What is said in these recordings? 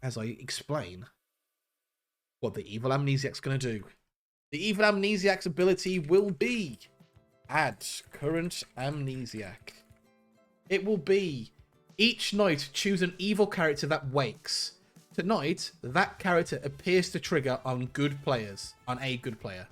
as I explain what the evil Amnesiac's going to do. The evil Amnesiac's ability will be add current Amnesiac. It will be each night choose an evil character that wakes. Tonight, that character appears to trigger on good players, on a good player.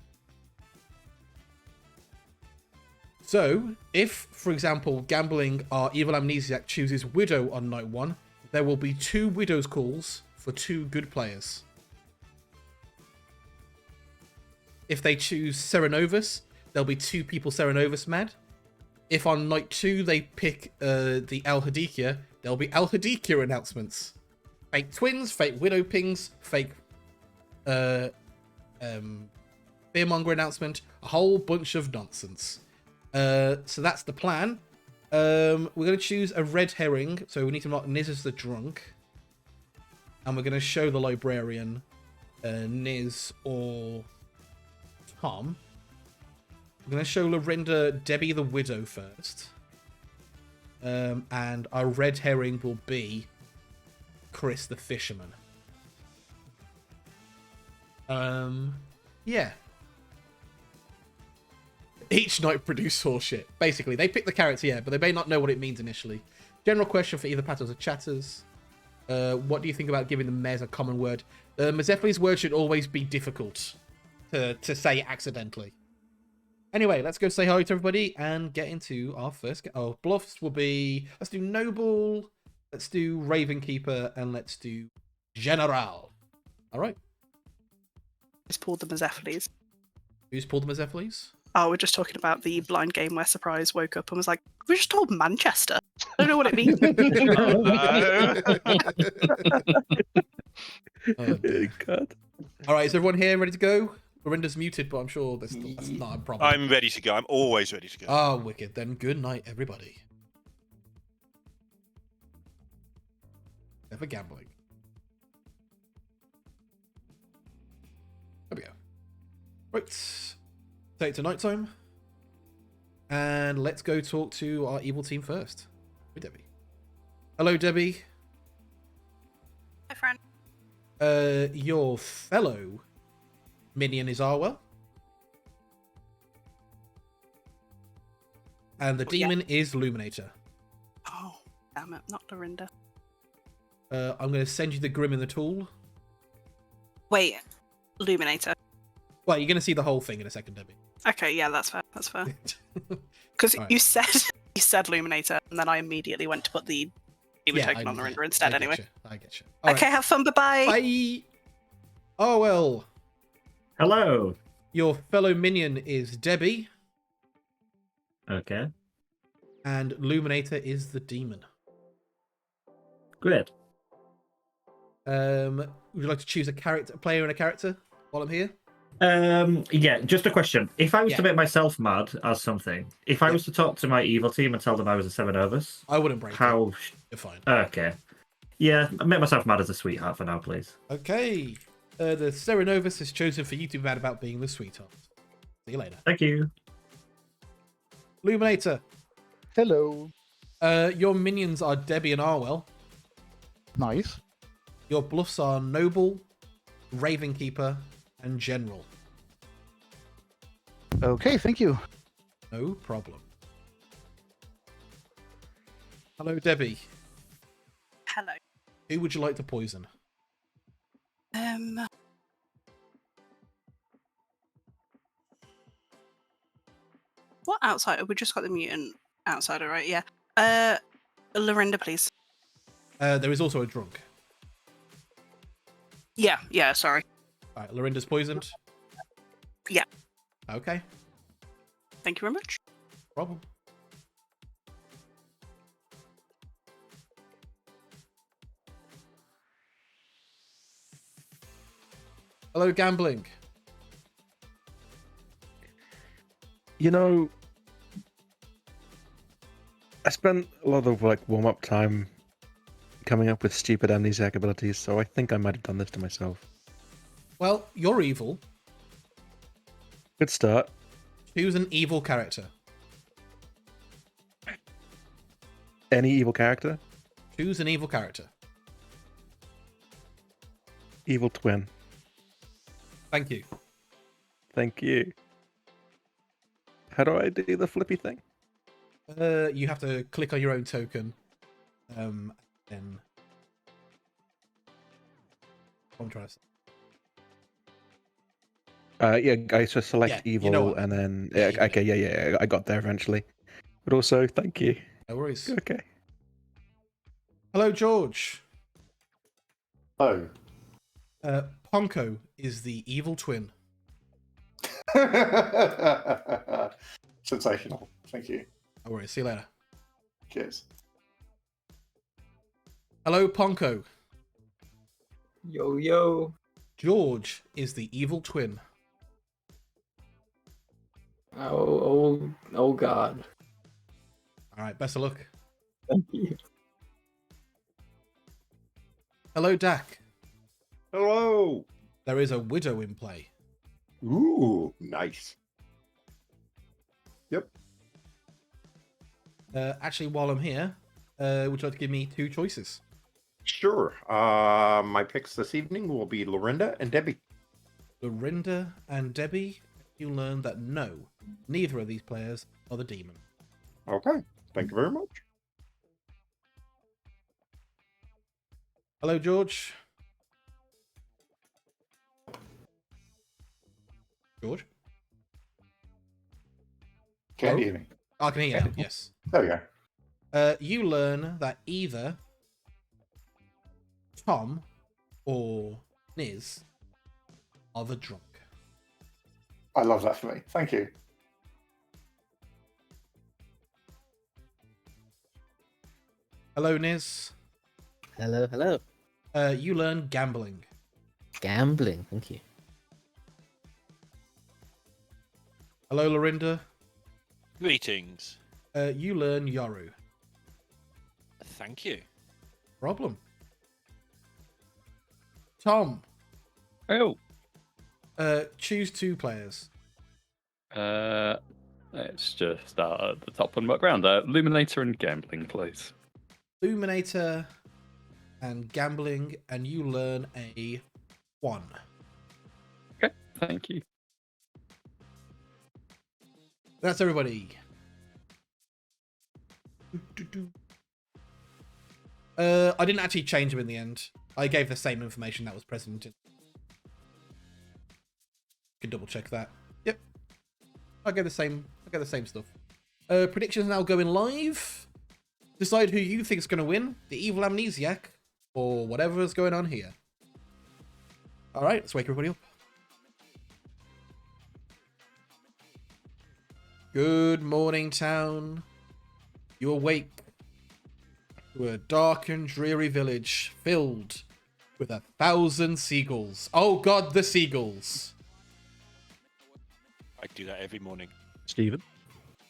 So, if, for example, gambling our evil Amnesiac chooses Widow on night 1, there will be 2 Widow's calls for 2 good players. If they choose Serenovus, there'll be 2 people Serenovus mad. If on night 2 they pick the El Hadikia, there'll be El Hadikia announcements. Fake twins, fake widow pings, fake fearmonger announcement, a whole bunch of nonsense. So that's the plan. We're going to choose a red herring, so we need to mark Niz as the drunk. And we're going to show the librarian Niz or Tom. I'm going to show Lorinda Debbie the widow first. And our red herring will be Chris the fisherman. Yeah. Each night produce horseshit. Basically, they pick the character, yeah, but they may not know what it means initially. General question for either Patos or Chatters. What do you think about giving the Mez a common word? Mazephi's word should always be difficult to say accidentally. Anyway, let's go say hi to everybody and get into our first... bluffs will be... Let's do Noble, let's do Ravenkeeper, and let's do General. All right. Who's pulled the Mazephiles? Who's pulled the Mazephiles? Oh, we're just talking about the blind game where Surprise woke up and was like, we just told Manchester. I don't know what it means. Oh, God. All right, is everyone here ready to go? Lorinda's muted, but I'm sure that's not a problem. I'm ready to go. I'm always ready to go. Oh, wicked. Then good night, everybody. Never gambling. There we go. Right. Take it to night time. And let's go talk to our evil team first. With Debbie. Hello, Debbie. Hi, friend. Your fellow minion is Arwell. And the demon is Luminator. Oh, damn it. Not Lorinda. I'm going to send you the Grim in the Tool. Wait. Luminator. Well, you're going to see the whole thing in a second, Debbie. Okay, yeah, that's fair. That's fair. Because Right. you said Luminator, and then I immediately went to put the demon token on Lorinda instead anyway. I get you. Okay, have fun. Bye-bye. Bye. Oh, well. Hello. Your fellow minion is Debbie. Okay. And Luminator is the demon. Great. Would you like to choose a player and a character while I'm here? Yeah, just a question. If I was to Yeah. make myself mad as something, if I was to talk to my evil team and tell them I was a Serenovus, I wouldn't break it. how... You're fine. Okay. Yeah, make myself mad as a sweetheart for now, please. Okay. The Serenovus is chosen for you to be mad about being the sweetheart. See you later. Thank you. Luminator. Hello. Your minions are Debbie and Arwell. Nice. Your bluffs are Noble, Ravenkeeper, and General. Okay, thank you. No problem. Hello, Debbie. Hello. Who would you like to poison? What outsider? We just got the mutant outsider, right? Yeah. Lorinda, please. There is also a drunk. Yeah, sorry. All right, Lorinda's poisoned. Yeah. Okay. Thank you very much. Problem. Hello, gambling. You know, I spent a lot of warm-up time coming up with stupid amnesiac abilities, so I think I might have done this to myself. Well, you're evil. Good start. Who's an evil character? Any evil character? Who's an evil character? Evil twin. Thank you. Thank you. How do I do the flippy thing? You have to click on your own token. Then I'm trying to say. Yeah, I just select Yeah, evil you know what. and then Yeah, you okay, yeah, I got there eventually. But also, thank you. No worries. Okay. Hello, George. Oh. Ponko is the evil twin. Sensational. Thank you. No worries. See you later. Cheers. Hello, Ponko. Yo, yo. George is the evil twin. Oh, God. All right. Best of luck. Thank you. Hello, Dak. Hello. There is a widow in play. Ooh, nice. Yep. Actually, while I'm here, would you like to give me 2 choices? Sure. My picks this evening will be Lorinda and Debbie. Lorinda and Debbie. You learn that no, neither of these players are the demon. Okay. Thank you very much. Hello, George. George? Can Hello? you hear me? I can hear you now, yes. There we go. You learn that either Tom or Niz are the drunk. I love that for me. Thank you. Hello, Niz. Hello, hello. You learn gambling. Gambling, thank you. Hello, Lorinda. Greetings. You learn Yoru. Thank you. Problem. Tom. Oh. Choose 2 players. Let's just start at the top and work around. Luminator and gambling, please. Luminator and gambling, and you learn a 1. Okay, thank you. That's everybody. I didn't actually change them in the end. I gave the same information that was present. You can double check that. Yep. I gave the same stuff. Predictions now going live. Decide who you think is going to win, the evil Amnesiac, or whatever is going on here. Alright, let's wake everybody up. Good morning, town. You awake to a dark and dreary village filled with 1,000 seagulls. Oh god, the seagulls. I do that every morning. Stephen?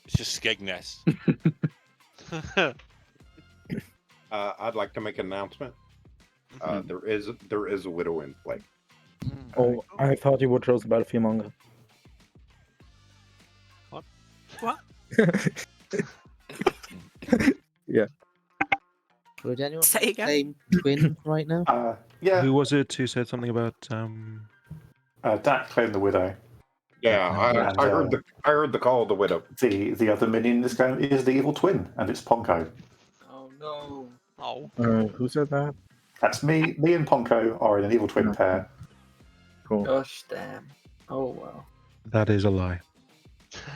It's just Skegness. I'd like to make an announcement. There is a widow in play. Oh, I thought you would choose Battlefield manga. What? Yeah. Would anyone Say again? claim twin right now? Yeah. Who was it who said something about Dak claimed the widow. Yeah, And, I heard the call of the widow. The other minion in this game is the evil twin, and it's Ponko. Oh no. Oh. Who said that? That's me. Me and Ponko are in an evil twin pair. Cool. Gosh damn. Oh wow. that is a lie.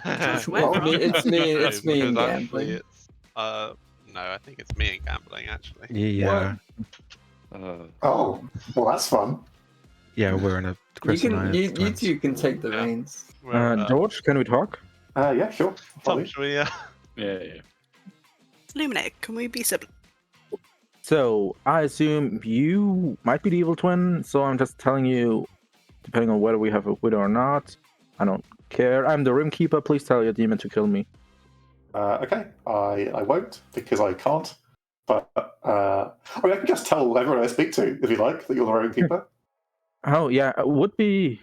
Well, It's me in Because gambling. actually it's no, I think it's me in gambling actually. Yeah. Oh, well, that's fun. Yeah, we're in a Chris and I are You twins. two can take the Yeah. reins. We're, George, can we talk? Yeah, sure. Follow you. Tom, should we, yeah. Yeah. Luminator, can we be siblings? So I assume you might be the evil twin. So I'm just telling you, depending on whether we have a widow or not, I don't care. I'm the rim keeper. Please tell your demon to kill me. Okay, I won't because I can't. But I mean, I can just tell everyone I speak to, if you like, that you're the road keeper. Oh yeah, it would be.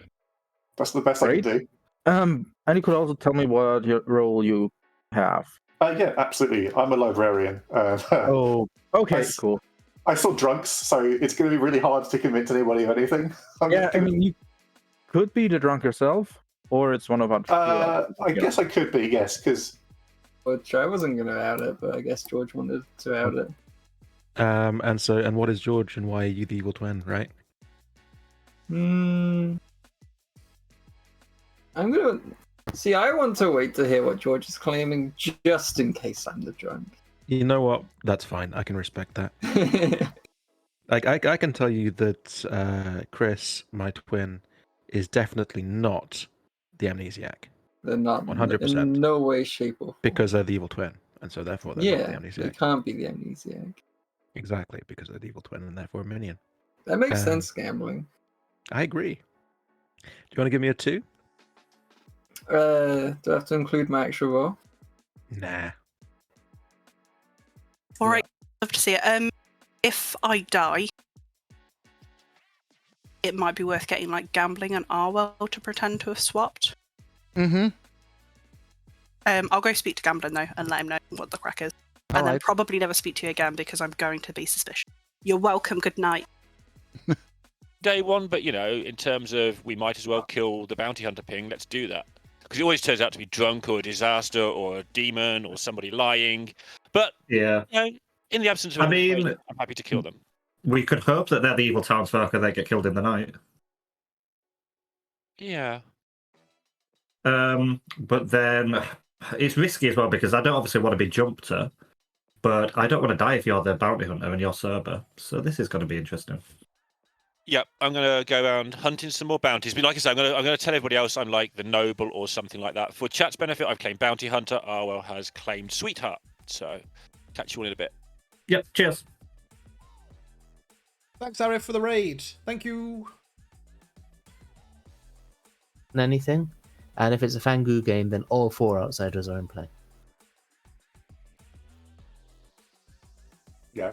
That's the best I can do. And you could also tell me what your role you have. Yeah, absolutely. I'm a librarian. Oh, okay, That's- cool. I saw drunks, so it's going to be really hard to convince anybody of anything. Yeah, I mean, you could be the drunk yourself, or it's one of our. I guess I could be, yes, because. Which I wasn't going to out it, but I guess George wanted to out it. And what is George, and why are you the evil twin, right? I'm gonna see. I want to wait to hear what George is claiming, just in case I'm the drunk. You know what? That's fine. I can respect that. Like I can tell you that Chris, my twin, is definitely not the Amnesiac. They're not 100%. in no way, shape, or form. Because they're the evil twin, and so therefore they're not the Amnesiac. They can't be the Amnesiac. Exactly, because they're the evil twin and therefore a minion. That makes sense, gambling. I agree. Do you want to give me a 2? Do I have to include my actual roll? Nah. All right, love to see it. If I die, it might be worth getting like gambling and Arwell to pretend to have swapped. Mm-hmm. I'll go speak to Gambling though and let him know what the crack is. And then probably never speak to you again because I'm going to be suspicious. You're welcome, good night. Day one, but in terms of we might as well kill the bounty hunter ping, let's do that. Because it always turns out to be drunk or a disaster or a demon or somebody lying. But, yeah, in the absence of I'm happy to kill them. We could hope that they're the evil townsfolk and they get killed in the night. Yeah. But then it's risky as well because I don't obviously want to be jumped to, but I don't want to die if you're the bounty hunter and you're sober. So this is going to be interesting. Yep, I'm going to go around hunting some more bounties. But like I said, I'm going to tell everybody else I'm like the noble or something like that. For chat's benefit, I've claimed bounty hunter. Arwell has claimed sweetheart. So catch you all in a bit. Yep, cheers. Thanks, Arif, for the raid. Thank you. Anything? And if it's a Fangu game, then all 4 outsiders are in play. Yeah,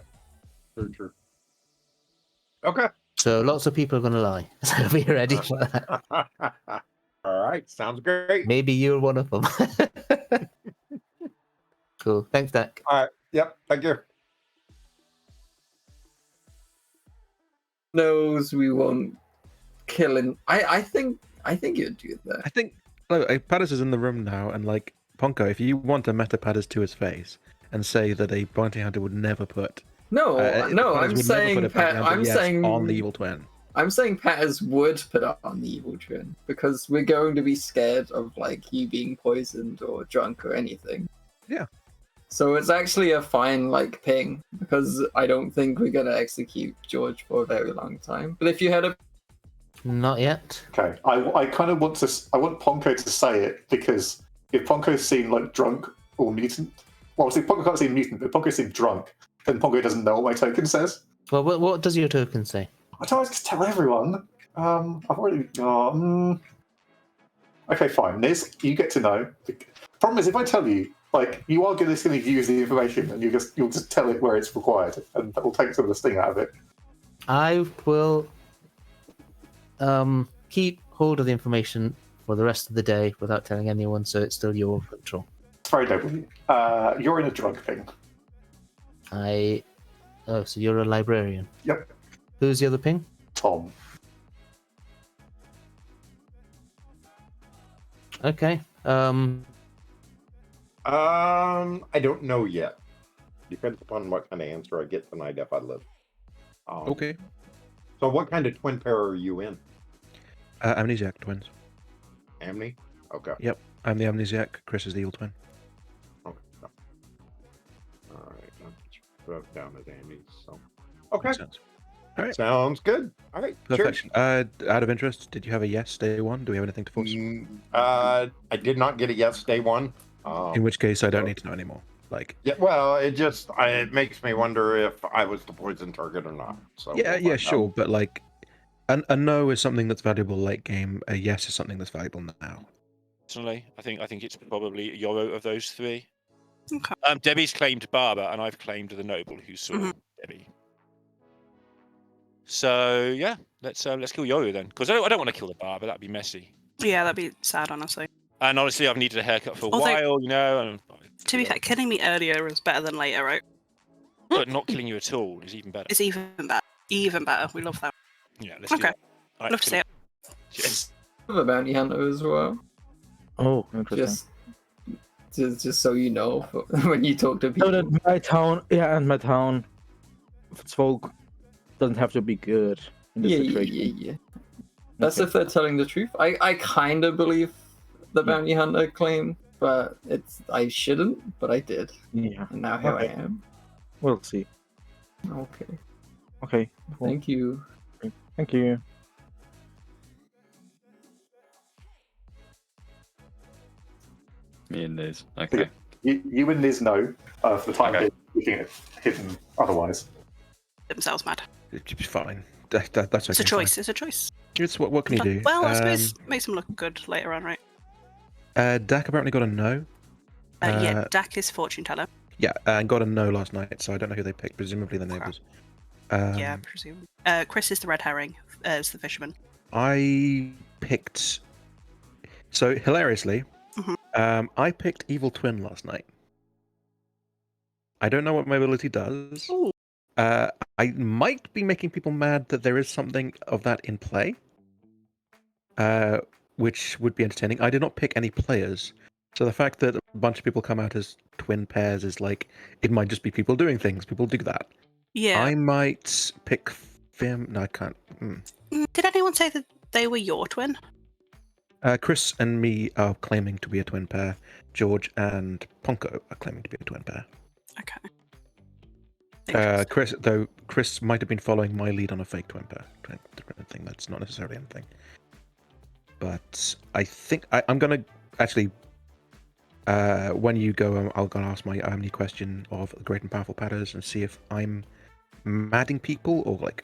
very true. Okay. So lots of people are going to lie. So be ready for that. All right, sounds great. Maybe you're one of them. Cool. Thanks, Dak. All right. Yep. Thank you. Knows we won't kill him. I think you'd do that. I think Paddis is in the room now, and like Ponko, if you want to meta Paddis to his face and say that a bounty hunter would never put I'm saying on the evil twin. I'm saying Patters would put it on the evil twin because we're going to be scared of like you being poisoned or drunk or anything. Yeah. So it's actually a fine like ping because I don't think we're gonna execute George for a very long time. But if you had a Not yet. Okay, I kind of want Ponko to say it because if Ponko's seen like drunk or mutant, well, see, Ponko can't see mutant, but Ponko's seen drunk, then Ponko doesn't know what my token says. Well, what does your token say? I don't always just tell everyone. I've already. Okay, fine. Niz, you get to know. The problem is, if I tell you, like, you are going to use the information, and you'll just tell it where it's required, and that will take some of the sting out of it. I will keep hold of the information for the rest of the day without telling anyone, so it's still your control. It's very noble. You're in a drug thing. Oh, so you're a librarian. Yep. Who's the other ping? Tom. Okay. I don't know yet. Depends upon what kind of answer I get tonight if I live. Okay. So what kind of twin pair are you in? Amnesiac twins. Amni? Okay. Yep. I'm the Amnesiac. Chris is the evil twin. Okay. All right. I'll put it down as Amni. So. Okay. All right. Sounds good. All right. Perfect. Cheers. Out of interest, did you have a yes day one? Do we have anything to force? I did not get a yes day one. In which case, I don't need to know anymore. Like. Yeah. Well, it makes me wonder if I was the poison target or not. So. Yeah, sure, but like, a no is something that's valuable late game. A yes is something that's valuable now. Personally, I think it's probably Yoro of those three. Okay. Debbie's claimed Barber, and I've claimed the noble who saw Debbie. So yeah, let's kill Yoru then, because I don't want to kill the Barber. That'd be messy. Yeah, that'd be sad, honestly. And honestly, I've needed a haircut for a Although, while, And to be fair, killing me earlier is better than later, right? But not killing you at all is even better. It's even better. Even better. We love that. Yeah, let's do Okay. that. Alright, Love to see it. Cheers. I'm a bounty hunter as well. Oh, interesting. Just so you know, when you talk to people. So that my town, and my town, folk doesn't have to be good in this situation. Yeah. That's if they're telling the truth. I kind of believe the bounty hunter claim, but I shouldn't, but I did. Yeah. And now here I am. We'll see. Okay. Okay. Cool. Thank you. Thank you. Me and Liz. Okay. You and Liz know for the time being, looking at hidden otherwise. Themselves mad. It's fine. That's okay. It's a choice. It's a choice. It's what can you do? Well, I suppose makes them look good later on, right? Dak apparently got a no. Yeah, Dak is fortune teller. Yeah, and got a no last night, so I don't know who they picked. Presumably the neighbours. Yeah, presumably. Chris is the red herring as the fisherman. I picked. So hilariously, I picked Evil Twin last night. I don't know what my ability does. Ooh. I might be making people mad that there is something of that in play, which would be entertaining. I did not pick any players, so the fact that a bunch of people come out as twin pairs is like, it might just be people doing things. People do that. Yeah. I might pick Fim. No, I can't. Did anyone say that they were your twin? Chris and me are claiming to be a twin pair. George and Ponko are claiming to be a twin pair. Okay. Chris might have been following my lead on a fake twin pair thing. That's not necessarily anything. But I think I'm gonna actually. When you go, I'm gonna ask my Omni question of great and powerful patters and see if I'm madding people or like.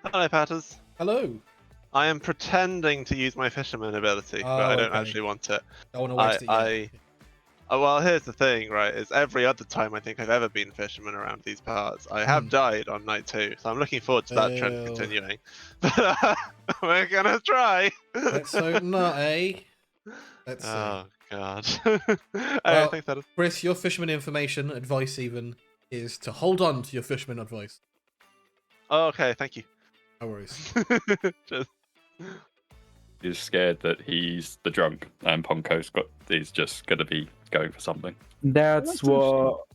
Hello, Patters. Hello. I am pretending to use my fisherman ability, but I don't actually want it. Don't want to waste it yet. Well, here's the thing, right? Is every other time I think I've ever been fisherman around these parts, I have died on night 2, so I'm looking forward to that trend continuing. But we're gonna try. Let's hope not, eh? Let's see. Oh God. Well, think that is... Chris, your fisherman information advice even is to hold on to your fisherman advice. Oh, okay, thank you. No worries. Just... He's scared that he's the drunk and Ponko's he's just going to be going for something. That's what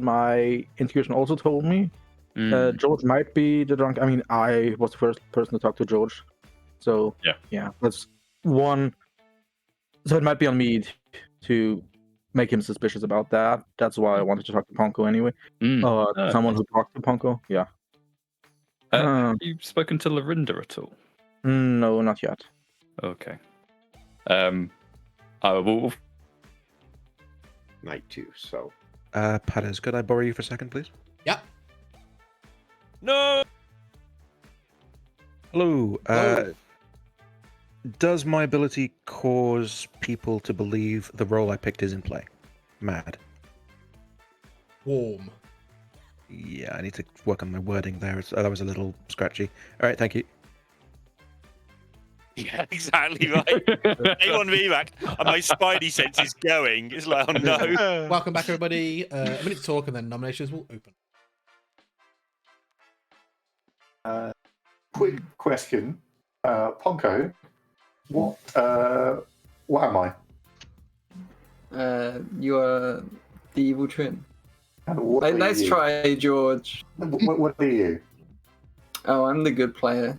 my intuition also told me. George might be the drunk. I mean, I was the first person to talk to George, so yeah, that's one. So it might be on me to make him suspicious about that. That's why I wanted to talk to Ponko anyway. Someone who talked to Ponko, yeah. Have you spoken to Lorinda at all? No, not yet. Okay. I will. Night 2, so. Patters, could I borrow you for a second, please? Yep. No. Hello. Does my ability cause people to believe the role I picked is in play? Mad. Warm. Yeah, I need to work on my wording there. That was a little scratchy. All right, thank you. Yeah, exactly right. Anyone me back, and my spidey sense is going. It's like, oh no. Welcome back, everybody. A minute to talk, and then nominations will open. Quick question, Ponko. What am I? You are the evil twin. And what are Nice you? try, George. What are you? Oh, I'm the good player.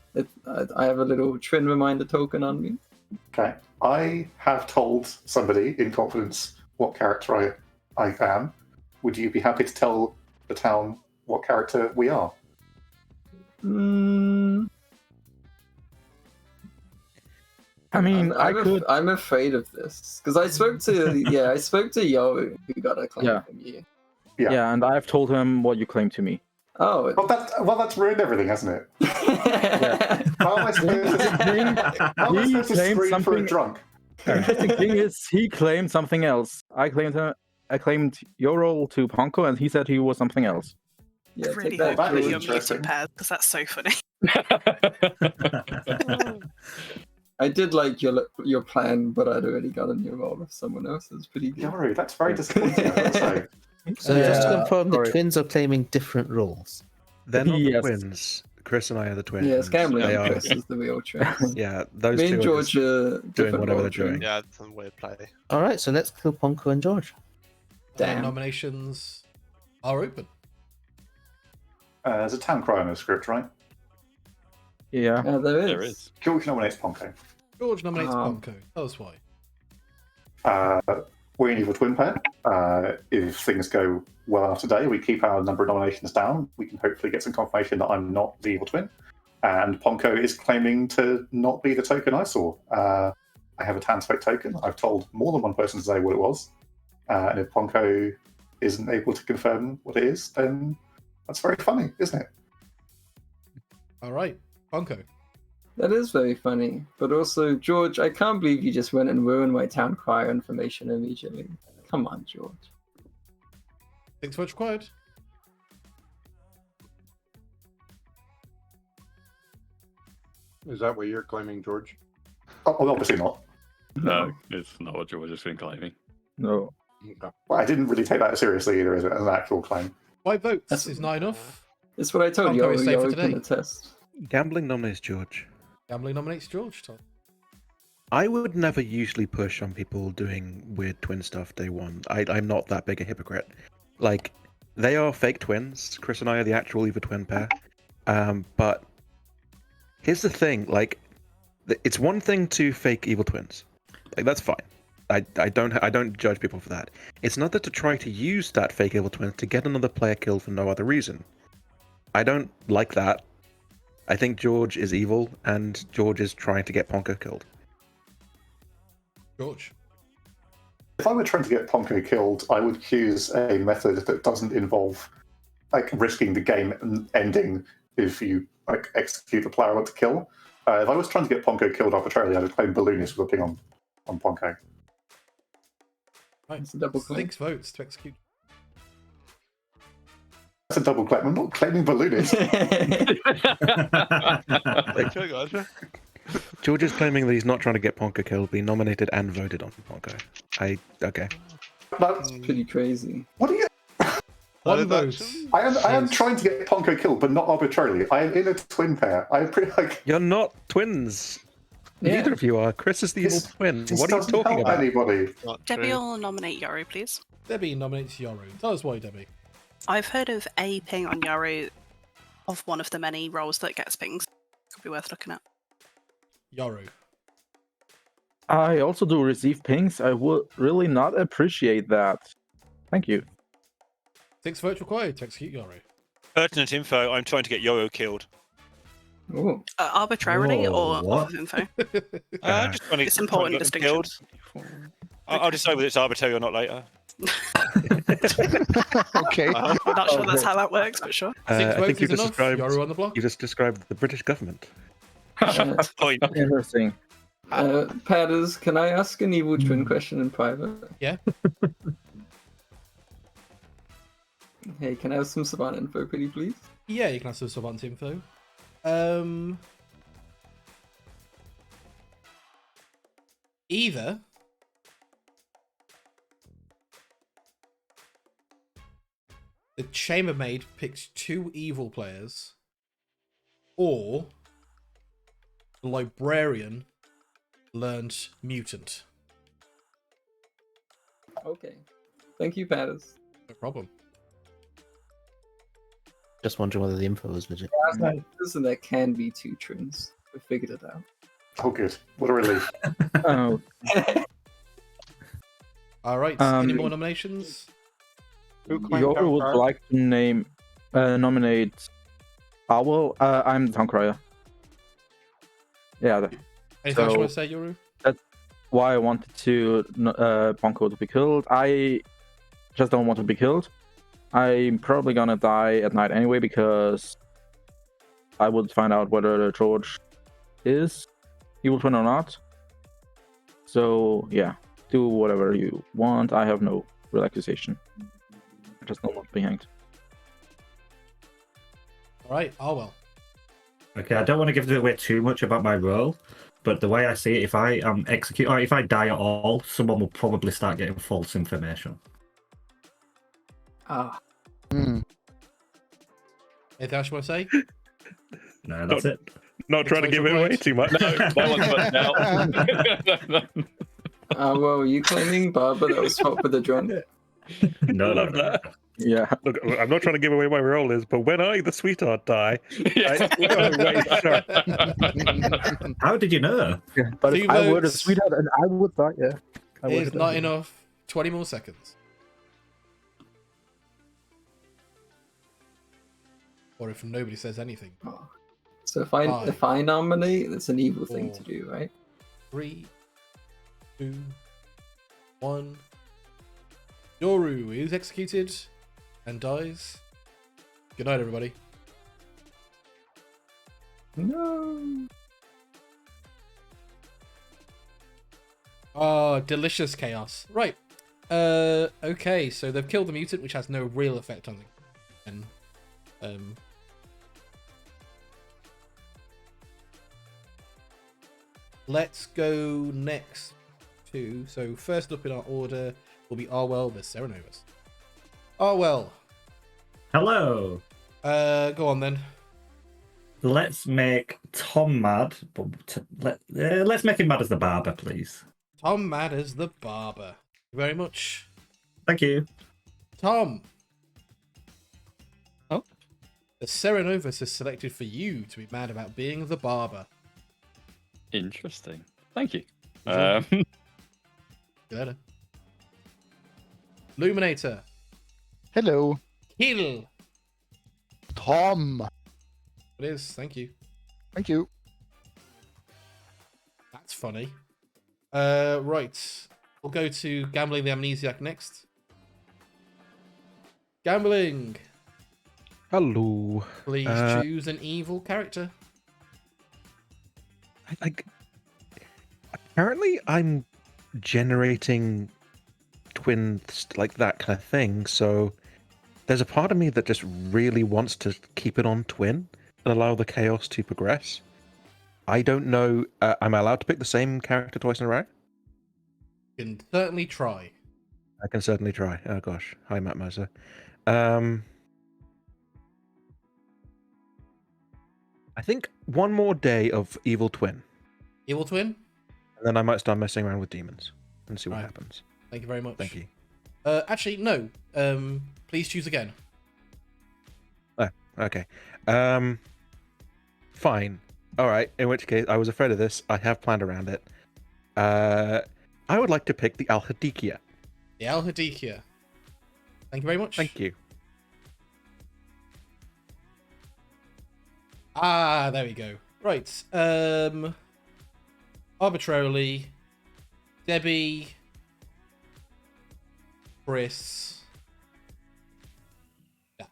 I have a little twin reminder token on me. Okay. I have told somebody in confidence what character I am. Would you be happy to tell the town what character we are? I mean, I'm afraid of this because I spoke to Yo, who got a claim from you. Yeah, and I've told him what you claimed to me. Oh, that's ruined everything, hasn't it? How am I supposed to scream for a drunk? The interesting thing is, he claimed something else. I claimed your role to Ponko, and he said he was something else. I really hope that you're muted, Paz, because that's so funny. I did like your plan, but I'd already gotten your role with someone else. It's pretty good. Yori, that's very disappointing, I gotta say. So just to Yeah, confirm, the sorry. twins are claiming different roles. They're not Yes. the twins. Chris and I are the twins. Yes, gambling They on are. Chris is the real twins. Yeah, those Me two and are George just are doing different whatever they're role doing. twins. Yeah, it's some weird play. All right, so let's kill Ponko and George. Damn. Nominations are open. There's a town cry on the script, right? Yeah. There is. There is. George nominates Ponko. George nominates Ah. Ponko. Tell us why. We're an evil twin pair. If things go well enough today, we keep our number of nominations down. We can hopefully get some confirmation that I'm not the evil twin. And Ponko is claiming to not be the token I saw. I have a Tanspec token. I've told more than one person today what it was. And if Ponko isn't able to confirm what it is, then that's very funny, isn't it? All right, Ponko. That is very funny. But also, George, I can't believe you just went and ruined my town crier information immediately. Come on, George. 6 votes required. Is that what you're claiming, George? Oh, obviously not. No, it's not what George has been claiming. No. Well, I didn't really take that seriously either as an actual claim. 5 votes That's- is not enough. That's what I told you. Ponko is safe You're for open today. the test. Gambling nominates George. Gambling nominates George. Tom. I would never usually push on people doing weird twin stuff day one. I'm not that big a hypocrite. Like, they are fake twins. Chris and I are the actual evil twin pair. But here's the thing, like, it's one thing to fake evil twins. Like, that's fine. I don't judge people for that. It's another to try to use that fake evil twin to get another player killed for no other reason. I don't like that. I think George is evil, and George is trying to get Ponko killed. George. If I were trying to get Ponko killed, I would choose a method that doesn't involve like risking the game ending if you like execute the player I want to kill. If I was trying to get Ponko killed arbitrarily, I'd claim Balloonist for looking on Ponko. Right. It's a double claim. 6 votes to execute. That's a double claim. I'm not claiming Balloonist. George is claiming that he's not trying to get Ponko killed, but he nominated and voted on Ponko. Okay. That's pretty crazy. What are you? One vote. I am trying to get Ponko killed, but not arbitrarily. I am in a twin pair. I'm pretty like. You're not twins. Yeah. Neither of you are. Chris is the evil twin. This What are you doesn't talking help about? anybody. Debbie will nominate Yoru, please. Debbie nominates Yoru. Tell us why, Debbie. I've heard of a ping on Yoru of one of the many roles that gets pings. Could be worth looking at. Yoru. I also do receive pings. I would really not appreciate that. Thank you. 6 votes required to execute Yoru. Pertinent info. I'm trying to get Yo-Yo killed. Ooh. Arbitrarily Whoa, or what? off of info? I'm just trying to, It's important trying to get him distinction. killed. I'll decide whether it's arbitrary or not later. Okay. I'm not sure that's how that works, but sure. 6 I votes think you is just enough. described. Yoru on the block. You just described the British government. Point. Interesting. Padders, can I ask an evil twin question in private? Yeah. Hey, can I have some Savannah info, pretty please? Yeah, you can have some Savant info. Either the chambermaid picks 2 evil players, or the librarian learned mutant. Okay. Thank you, Padders. No problem. Just wondering whether the info was legit. Listen, there can be 2 twins. We figured it out. Oh, good. What a relief. Oh, All right. Any more nominations? Yoru would like to nominate Owl. I'm the town crier. Yeah. Anything else you So- want to say, Yoru? That's why I wanted to Ponko to be killed. I just don't want to be killed. I'm probably gonna die at night anyway because I would find out whether George is evil twin or not. So yeah, do whatever you want. I have no real accusation. I just don't want to be hanged. All right. Arwell. Okay, I don't want to give away too much about my role, but the way I see it, if I execute or if I die at all, someone will probably start getting false information. Ah. Hmm. Anything else you want to say? No, that's it. Not trying to give it away too much. No, no one's put down. Well, you claiming Barber that was swapped with a drunk? No, Love that. Yeah. Look, I'm not trying to give away my role is, but when I, the sweetheart, die, Yeah. How did you know? Yeah, but Two if I were the votes. sweetheart and I would die, yeah. I would It's have not done it. enough. 20 more seconds. Or if nobody says anything. Oh. So if I nominate, that's an evil thing to do, right? 3, 2, 1. Yoru is executed and dies. Good night, everybody. No. Oh, delicious chaos. Right. Okay, so they've killed the mutant, which has no real effect on them. And let's go next to. So first up in our order will be Arwell, the Serenovus. Arwell. Hello. Go on then. Let's make Tom mad, but let's make him mad as the barber, please. Tom mad as the barber. Thank you very much. Thank you. Tom. Oh? The Serenovus is selected for you to be mad about being the barber. Interesting. Thank you. See you later. Luminator. Hello. Kill. Tom. It is. Thank you. Thank you. That's funny. Right. We'll go to Gambling the Amnesiac next. Gambling. Hello. Please choose an evil character. Apparently, I'm generating twins, like that kind of thing. So there's a part of me that just really wants to keep it on twin and allow the chaos to progress. I don't know. Am I allowed to pick the same character twice in a row? You can certainly try. I can certainly try. Oh gosh. Hi, Matt Moser. I think one more day of Evil Twin. Evil Twin? And then I might start messing around with demons and see what happens. Thank you very much. Thank you. Actually, no. Please choose again. Oh, okay. Fine. All right. In which case, I was afraid of this. I have planned around it. I would like to pick the Alhadikia. The Alhadikia. Thank you very much. Thank you. Ah, there we go. Right. Arbitrarily, Debbie, Chris, Duck.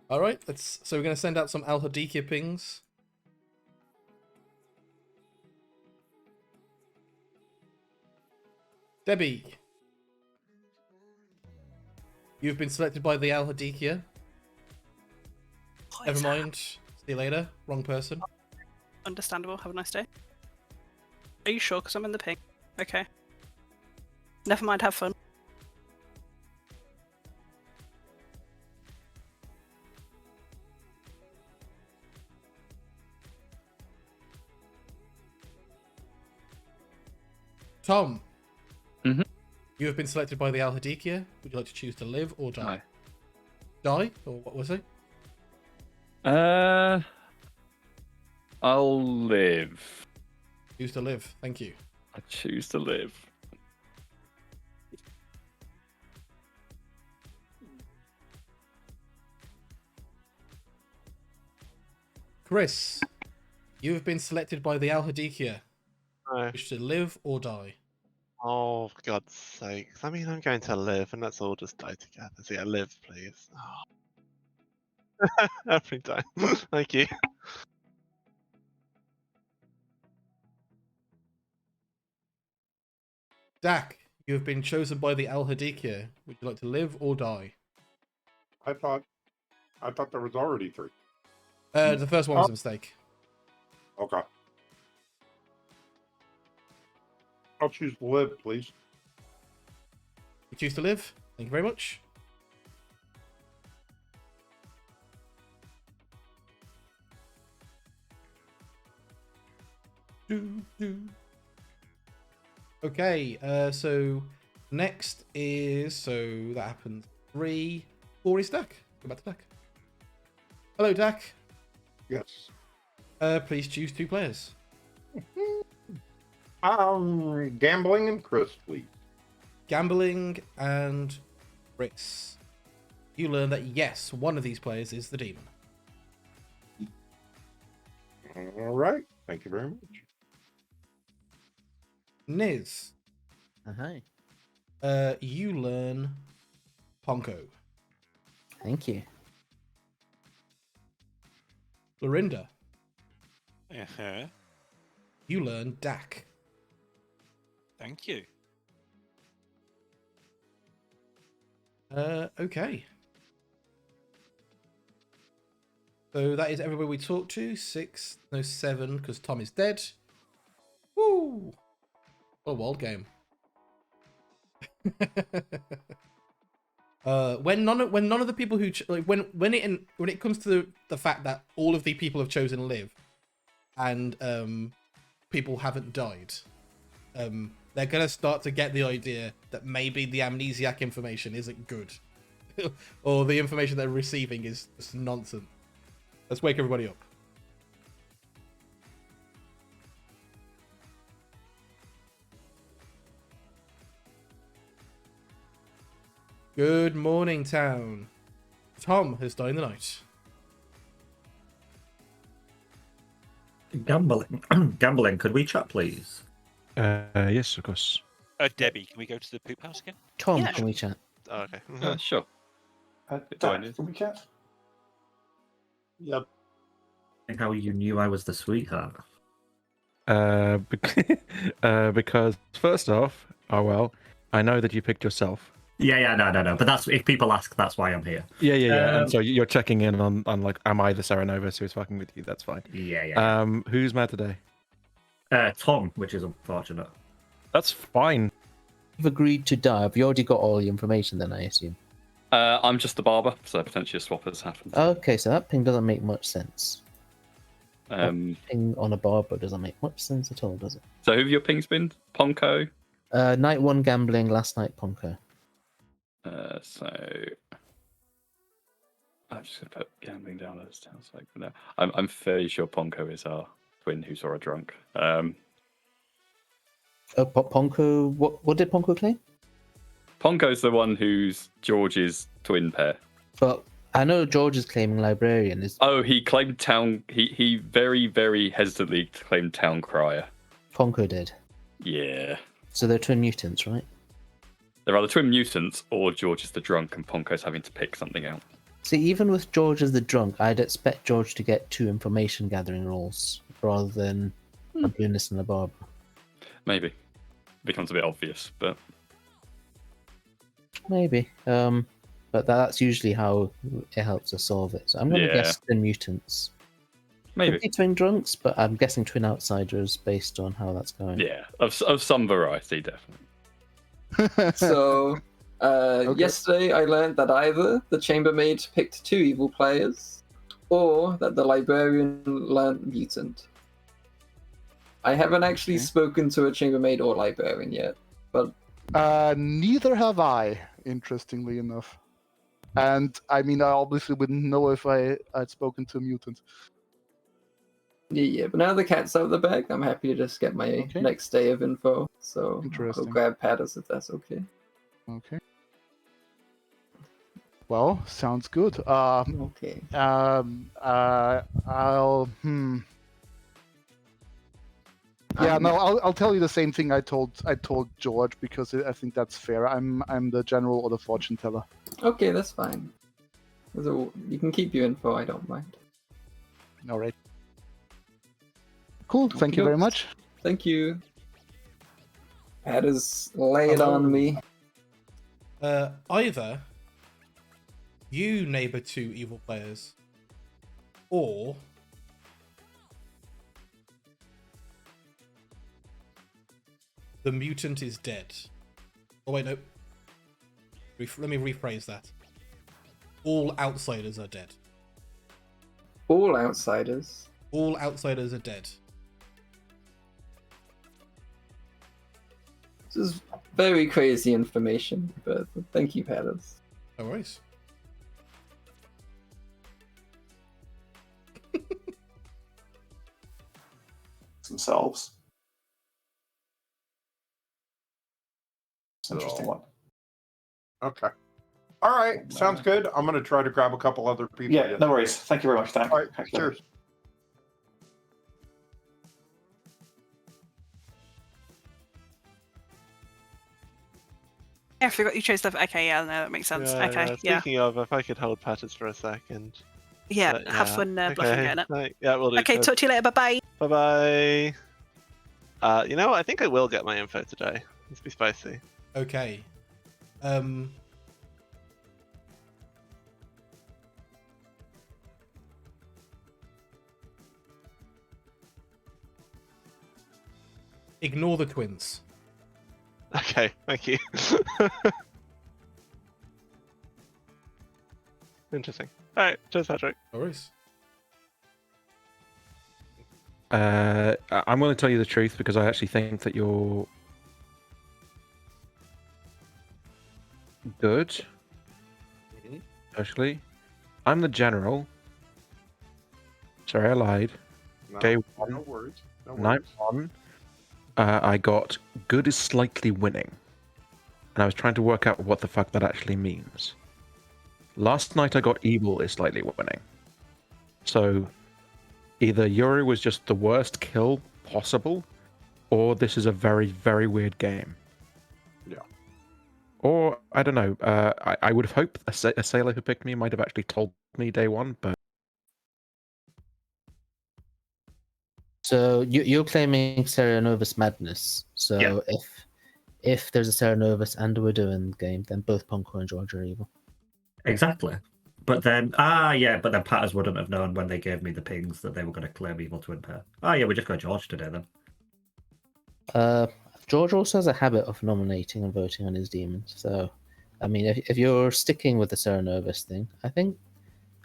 All right. So we're going to send out some Alhadikia pings. Debbie. You've been selected by the Alhadikia. Never mind. See you later. Wrong person. Understandable. Have a nice day. Are you sure? Because I'm in the ping. Okay. Never mind. Have fun. Tom. Mm-hmm. You have been selected by the Alhadikia. Would you like to choose to live or die? Die? Or what was it? I'll live. Choose to live. Thank you. I choose to live. Chris. You have been selected by the Alhadikia. No. Wish to live or die? Oh, for God's sakes. I mean, I'm going to live, and let's all just die together. So yeah, live, please. Oh. Every time. Thank you. Dak. You have been chosen by the Alhadikia. Would you like to live or die? I thought there was already 3. The first one was a mistake. Okay. I'll choose live, please. You choose to live. Thank you very much. Okay, so next is, so that happens. 3, 4 is Dak. Go back to Dak. Hello, Dak. Yes. Please choose 2 players. Gambling and Chris, please. Gambling and Chris. You learn that yes, one of these players is the demon. All right. Thank you very much. Niz. Hi. You learn Ponko. Thank you. Lorinda. Uh-huh. You learn Dak. Thank you. Okay. So that is everybody we talked to. 6, no 7, because Tom is dead. Woo! What a wild game. When none of the people who when it comes to the fact that all of the people have chosen live, and people haven't died, they're gonna start to get the idea that maybe the amnesiac information isn't good, or the information they're receiving is just nonsense. Let's wake everybody up. Good morning, town. Tom has died in the night. Gambling. Could we chat, please? Yes, of course. Debbie, can we go to the poop house again? Tom, Yeah, can we chat? Oh, okay. Sure. Dak, can we chat? Yep. How you knew I was the sweetheart? Because first off, I know that you picked yourself. Yeah, no. But that's if people ask, that's why I'm here. Yeah. And so you're checking in on like, am I the Serenovus who's fucking with you? That's fine. Yeah. Who's mad today? Tom, which is unfortunate. That's fine. You've agreed to die. Have you already got all the information then, I assume? I'm just the barber, so potentially a swap has happened. Okay, so that ping doesn't make much sense. Ping on a barber doesn't make much sense at all, does it? So who have your pings been? Ponko? Night 1 gambling, last night Ponko. So I'm just gonna put gambling down as sounds like for now. I'm fairly sure Ponko is our twin who saw a drunk. Ponko, what did Ponko claim? Ponko's the one who's George's twin pair. But I know George is claiming librarian. He claimed town. He very, very hesitantly claimed town crier. Ponko did. Yeah. So they're twin mutants, right? They're either twin mutants or George is the drunk and Ponko's having to pick something out. See, even with George as the drunk, I'd expect George to get 2 information gathering roles rather than a balloonist and a barber. Maybe. Becomes a bit obvious, but maybe. But that's usually how it helps us solve it. So I'm going to guess twin mutants. Maybe. Could be twin drunks, but I'm guessing twin outsiders based on how that's going. Yeah, of some variety, definitely. So, yesterday I learned that either the chambermaid picked 2 evil players, or that the librarian learned mutant. I haven't actually spoken to a chambermaid or librarian yet, but neither have I, interestingly enough. And I mean, I obviously wouldn't know if I'd spoken to a mutant. yeah. But now the cat's out of the bag, I'm happy to just get my next day of info. So I'll grab Pattis if that's okay. Okay. Well, sounds good. Okay. Yeah, no, I'll tell you the same thing I told George because I think that's fair. I'm the general or the fortune teller. Okay, that's fine. So you can keep your info. I don't mind. All right. Cool. Thank you very much. Thank you. Pattis, lay it on me. Either you neighbor 2 evil players, or the mutant is dead. Oh wait, no. Let me rephrase that. All outsiders are dead. All outsiders? All outsiders are dead. This is very crazy information, but thank you, Palace. No worries. Themselves. It's an interesting one. Okay. All right. Sounds good. I'm going to try to grab a couple other people. Yeah, no worries. Thank you very much, Dan. All right. Cheers. Yeah, I forgot you chose the. Okay, yeah, no, that makes sense. Okay, yeah. Speaking of, if I could hold Patterns for a second. Yeah, have fun bluffing okay. getting it. Right, yeah, we'll do. Okay, talk to you later. Bye bye. Bye bye. You know what? I think I will get my info today. Let's be spicy. Okay. Ignore the twins. Okay, thank you. Interesting. All right, cheers, Patrick. No worries. I'm going to tell you the truth because I actually think that you're good. Actually, I'm the general. Sorry, I lied. No, Day no 1, worries. No night worries. 1. I got good is slightly winning, and I was trying to work out what the fuck that actually means. Last night I got evil is slightly winning. So either Yuri was just the worst kill possible, or this is a very, very weird game. Yeah. Or, I don't know, I would have hoped a sailor who picked me might have actually told me day 1, but... So you're claiming Serenovus madness. So Yeah. if there's a Serenovus and a Widow in the game, then both Ponko and George are evil. Exactly. But then, but then Patters wouldn't have known when they gave me the pings that they were going to claim evil twin pair. We just got George today then. George also has a habit of nominating and voting on his demons. So, I mean, if you're sticking with the Serenovus thing, I think...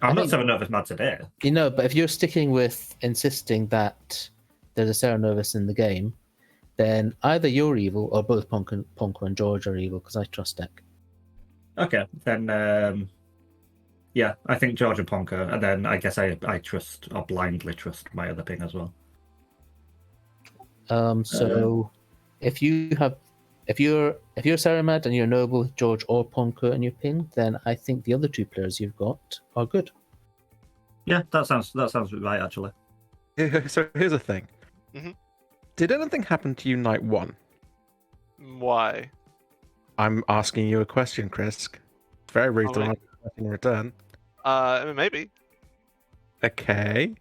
I'm not Serenovus mad today. You know, but if you're sticking with insisting that there's a Serenovus in the game, then either you're evil or both Ponko and George are evil, because I trust Deck. Okay, then, I think George and Ponko, and then I guess I trust, or blindly trust my other ping as well. So if you're Saramad and you're noble with George or Ponko and your ping, then I think the other two players you've got are good. Yeah, that sounds right actually. So here's the thing. Mm-hmm. Did anything happen to you night 1? Why? I'm asking you a question, Chris. Very rude to ask a question in return. Maybe. Okay.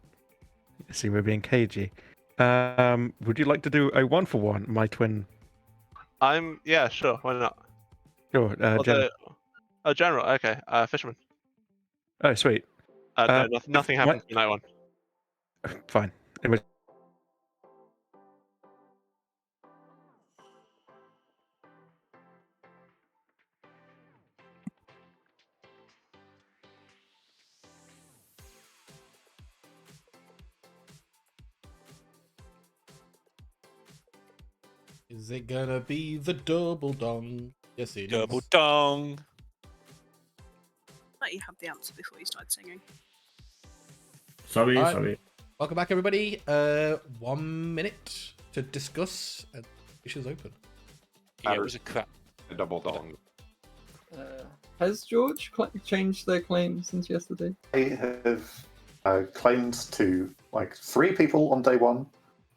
See, we're being cagey. Would you like to do a 1-for-1, my twin? Yeah, sure. Why not? Sure. General. Oh, general. Okay. Fisherman. Oh, sweet. No, nothing happened in night 1. Fine. Anyway. Is it gonna be the double dong? Yes, it is. Double dong. Let you have the answer before you start singing. Sorry. Welcome back, everybody. 1 minute to discuss. Issues open. Yeah, it was a crap. A double dong. Has George changed their claim since yesterday? I have claimed to 3 people on day 1,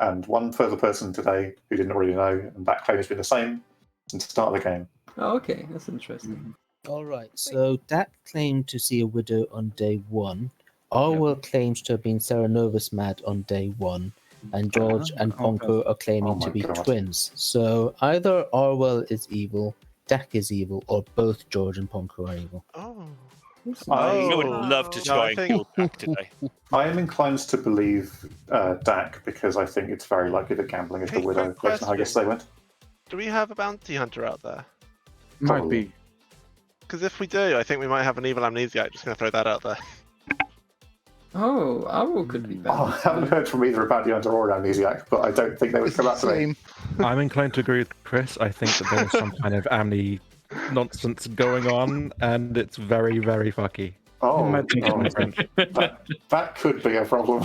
and 1 further person today who didn't already know, and that claim has been the same since the start of the game. Oh, okay, that's interesting. All right, so Dak claimed to see a widow on day 1. Orwell claims to have been Serenovus mad on day 1, and George and Ponko are claiming to be twins. So either Orwell is evil, Dak is evil, or both George and Ponko are evil. Oh. I would love to try and kill Dak today. I am inclined to believe Dak because I think it's very likely that gambling is the widow based on how yesterday went. Do we have a bounty hunter out there? Might be. Because if we do, I think we might have an evil amnesiac. Just going to throw that out there. Oh, Owl could be better. I haven't heard from either a bounty hunter or an amnesiac, but I don't think they would It's come the out to me. same. I'm inclined to agree with Chris. I think that there's some kind of Amni nonsense going on, and it's very, very fucky. Oh, French. that could be a problem.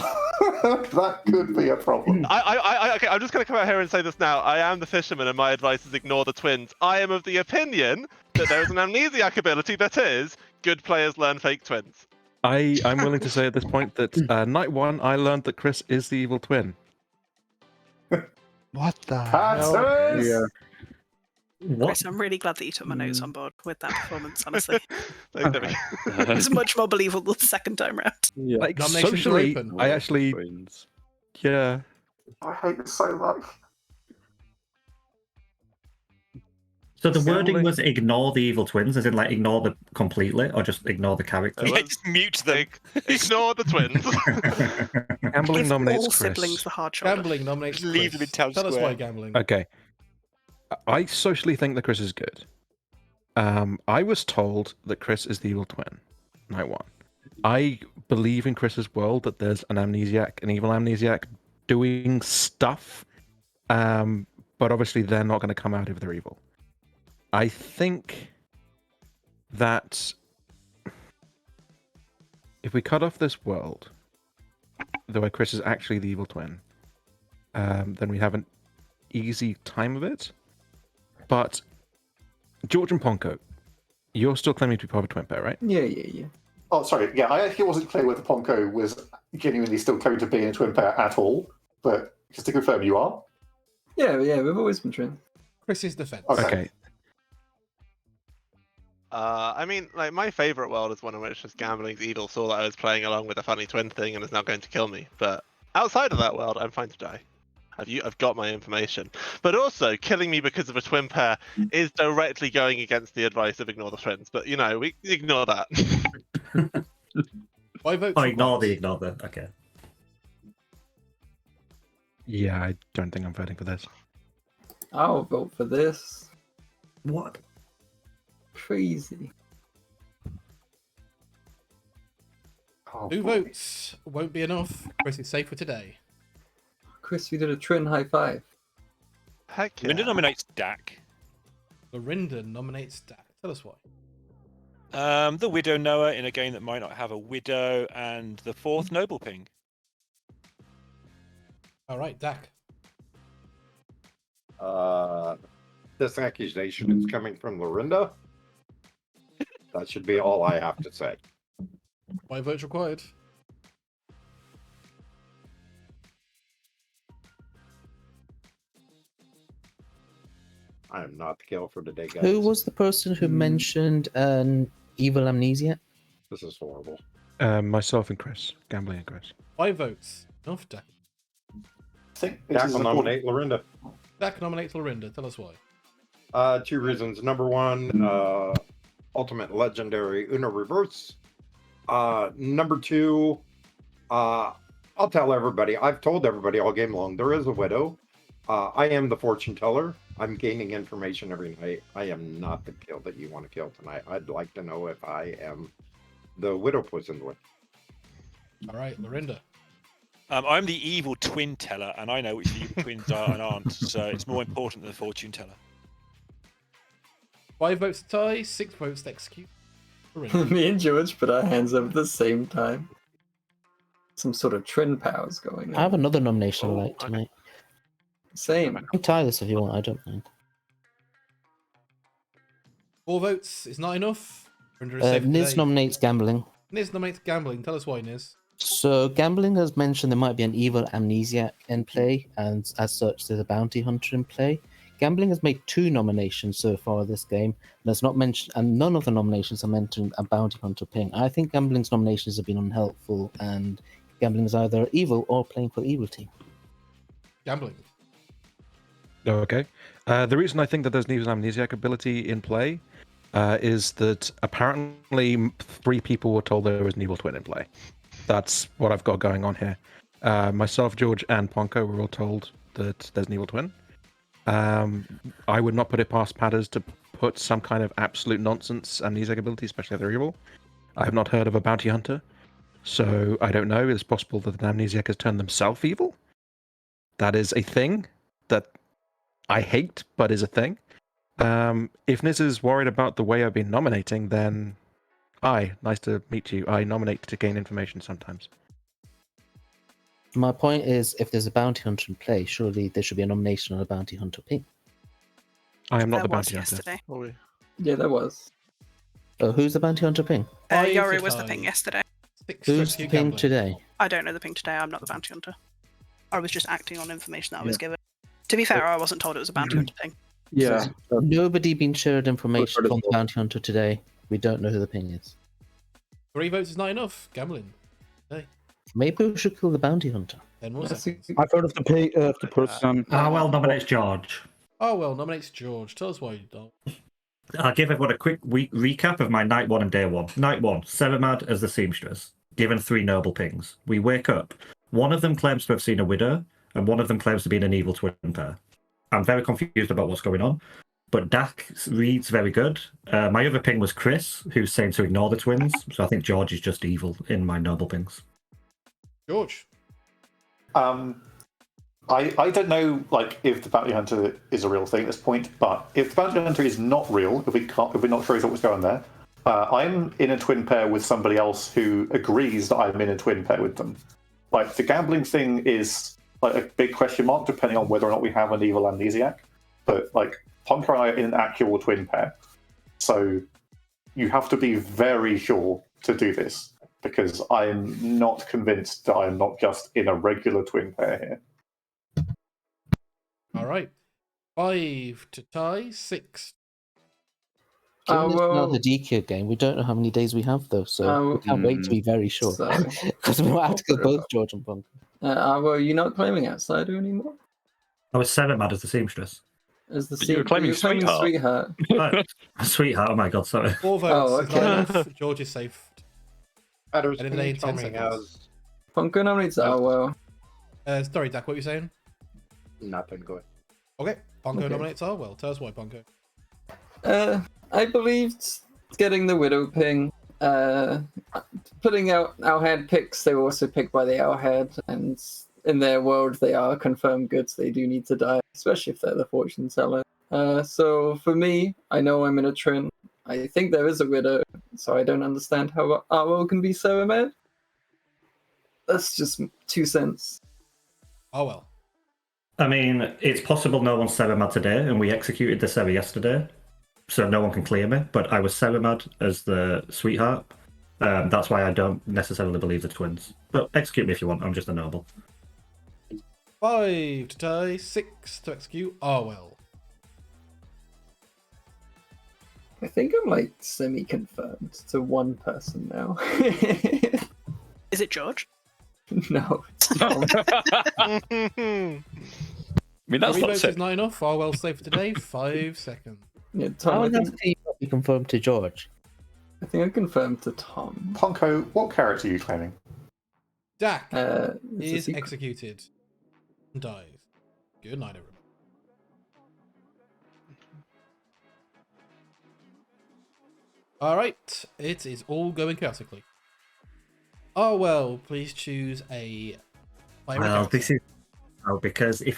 That could be a problem. Okay, I'm just going to come out here and say this now. I am the fisherman, and my advice is ignore the twins. I am of the opinion that there is an amnesiac ability that is good players learn fake twins. I'm willing to say at this point that night one, I learned that Chris is the evil twin. What the Patterns! hell? Yeah. What? Chris, I'm really glad that you took my notes on board with that performance, honestly. Okay. It's much more believable the second time round. Yeah. Like Nominations are socially, open. I actually, yeah. I hate this so much. So the wording was ignore the evil twins, as in like ignore them completely, or just ignore the character? Yeah, just mute them. Ignore the twins. Gambling Give nominates all Chris. siblings the hard shoulder. Gambling nominates Just leave Chris. them in town Tell us square. why gambling. Okay. I socially think that Chris is good. I was told that Chris is the evil twin. Night one. I believe in Chris's world that there's an amnesiac, an evil amnesiac, doing stuff. But obviously they're not going to come out if they're evil. I think that if we cut off this world, the way Chris is actually the evil twin, then we have an easy time of it. But George and Ponko, you're still claiming to be part of a twin pair, right? Yeah. Oh, sorry. Yeah, I actually wasn't clear whether Ponko was genuinely still claiming to be in a twin pair at all, but just to confirm, you are? Yeah, we've always been twins. Chris's defense. Okay. I mean, like, my favorite world is one in which just gambling's evil saw that I was playing along with a funny twin thing and is now going to kill me. But outside of that world, I'm fine to die. I've got my information. But also, killing me because of a twin pair is directly going against the advice of ignore the twins. But, you know, we ignore that. Why vote Oh, for ignore Box? the. Okay. Yeah, I don't think I'm voting for this. I'll vote for this. What? Crazy. Oh, 2 boy. votes won't be enough. Chris is safe for today. Chris, you did a twin high five. Heck yeah. Linda nominates Dak. Lorinda nominates Dak. Tell us why. The Widow Noah in a game that might not have a widow, and the 4th Noble Ping. All right, Dak. This accusation is coming from Lorinda. That should be all I have to say. Why votes required? I am not the kill for today, guys. Who was the person who mentioned an evil amnesia? This is horrible. Myself and Chris. Gambling and Chris. 5 votes. Enough, Dak. I think this Dak is will important. nominate Lorinda. Dak nominates Lorinda. Tell us why. 2 reasons. Number 1, Ultimate Legendary Uno Reverse. Number 2, I'll tell everybody. I've told everybody all game long. There is a widow. I am the fortune teller. I'm gaining information every night. I am not the kill that you want to kill tonight. I'd like to know if I am the widow poisoned one. All right, Lorinda. I'm the evil twin teller, and I know which the evil twins are and aren't, so it's more important than the fortune teller. 5 votes to tie, 6 votes to execute. Lorinda. Me and George put our hands up at the same time. Some sort of twin powers going on. I have another nomination I'd like to make. Same. You can tie this if you want, I don't mind. 4 votes is not enough. Lorinda is safe for Niz today. nominates gambling. Niz nominates gambling. Tell us why, Niz. So gambling has mentioned there might be an evil amnesiac in play, and as such, there's a bounty hunter in play. Gambling has made 2 nominations so far this game, and has not mentioned, and none of the nominations are mentioned a bounty hunter ping. I think gambling's nominations have been unhelpful, and gambling is either evil or playing for evil team. Gambling. Okay. The reason I think that there's an evil amnesiac ability in play is that apparently 3 people were told there was an evil twin in play. That's what I've got going on here. Myself, George, and Ponko were all told that there's an evil twin. I would not put it past Patters to put some kind of absolute nonsense amnesiac ability, especially if they're evil. I have not heard of a bounty hunter, so I don't know. It's possible that an amnesiac has turned themselves evil. That is a thing that I hate, but is a thing. If Niz is worried about the way I've been nominating, then nice to meet you. I nominate to gain information sometimes. My point is, if there's a bounty hunter in play, surely there should be a nomination on a bounty hunter ping. I am not the There was bounty hunter. yesterday. Yeah, there was. Oh, who's the bounty hunter ping? Yori was the ping yesterday. Who's the ping today? I don't know the ping today. I'm not the bounty hunter. I was just acting on information that I was given. To be fair, I wasn't told it was a bounty hunter ping. Yeah. Nobody been shared information from the bounty hunter today. We don't know who the ping is. 3 votes is not enough. Gambling. Hey. Maybe we should kill the bounty hunter. 10 more seconds. I've heard of the person. Well nominates George. Nominates George. Tell us why you don't. I'll give everyone a quick recap of my night 1 and day 1. Night 1, Sevimad as the seamstress, given 3 noble pings. We wake up. One of them claims to have seen a widow, and one of them claims to be an evil twin pair. I'm very confused about what's going on, but Dak reads very good. My other ping was Chris, who's saying to ignore the twins, so I think George is just evil in my noble pings. George? I don't know, if the bounty hunter is a real thing at this point, but if the bounty hunter is not real, if we're not sure what's going on there, I'm in a twin pair with somebody else who agrees that I'm in a twin pair with them. The gambling thing is a big question mark, depending on whether or not we have an evil amnesiac. But Ponka and I are in an actual twin pair, so you have to be very sure to do this, because I'm not convinced that I'm not just in a regular twin pair here. All right. 5 to tie, 6. Given it's not the DQ game, we don't know how many days we have, though, so we can't wait to be very sure. Because we might have to kill both George and Punk. Well, you're not claiming outsider anymore? I was Sevimad as the seamstress. As the you were claiming sweetheart. Sweetheart, oh my god, sorry. 4 votes. Is not enough. George is safe. That was End of the day in 10 claiming seconds. Punko nominates Sorry, Dak, what were you saying? Nothing, go ahead. Okay. Ponko Okay. nominates Arwell. Tell us why, Ponko. I believed getting the Widow ping, putting out Owlhead picks, they were also picked by the Owlhead, and in their world they are confirmed goods, they do need to die, especially if they're the fortune teller. So for me, I know I'm in a trend. I think there is a Widow, so I don't understand how Arwell can be so mad. That's just 2 cents. Oh well. I mean, it's possible no one's Sevimad today, and we executed the Sevi yesterday, so no one can clear me, but I was Sevimad as the sweetheart. That's why I don't necessarily believe the twins. But execute me if you want, I'm just a noble. 5 to tie, 6 to execute Arwell. I think I'm semi-confirmed to one person now. Is it George? No. I mean, that's 3 not votes safe. is not enough. Arwell's safe for today. 5 seconds. Yeah, How Tom, I enough think, do you not be confirmed to George? I think I confirmed to Tom. Ponko, what character are you claiming? Dak It's a is secret. executed and dies. Good night, everyone. All right, it is all going chaotically. Arwell, please choose a player Well, character. this is because if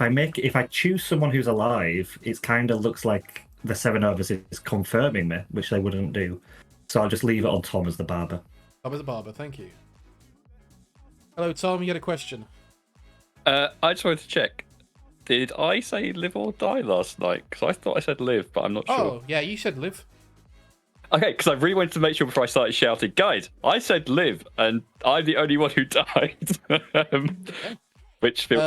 I choose someone who's alive, it kind of looks like the Seven Overs is confirming me, which they wouldn't do. So I'll just leave it on Tom as the barber. Tom is a barber, thank you. Hello, Tom. You had a question. I just wanted to check. Did I say live or die last night? Because I thought I said live, but I'm not sure. Oh, yeah, you said live. Okay, because I really wanted to make sure before I started shouting, guys, I said live, and I'm the only one who died. Which feels...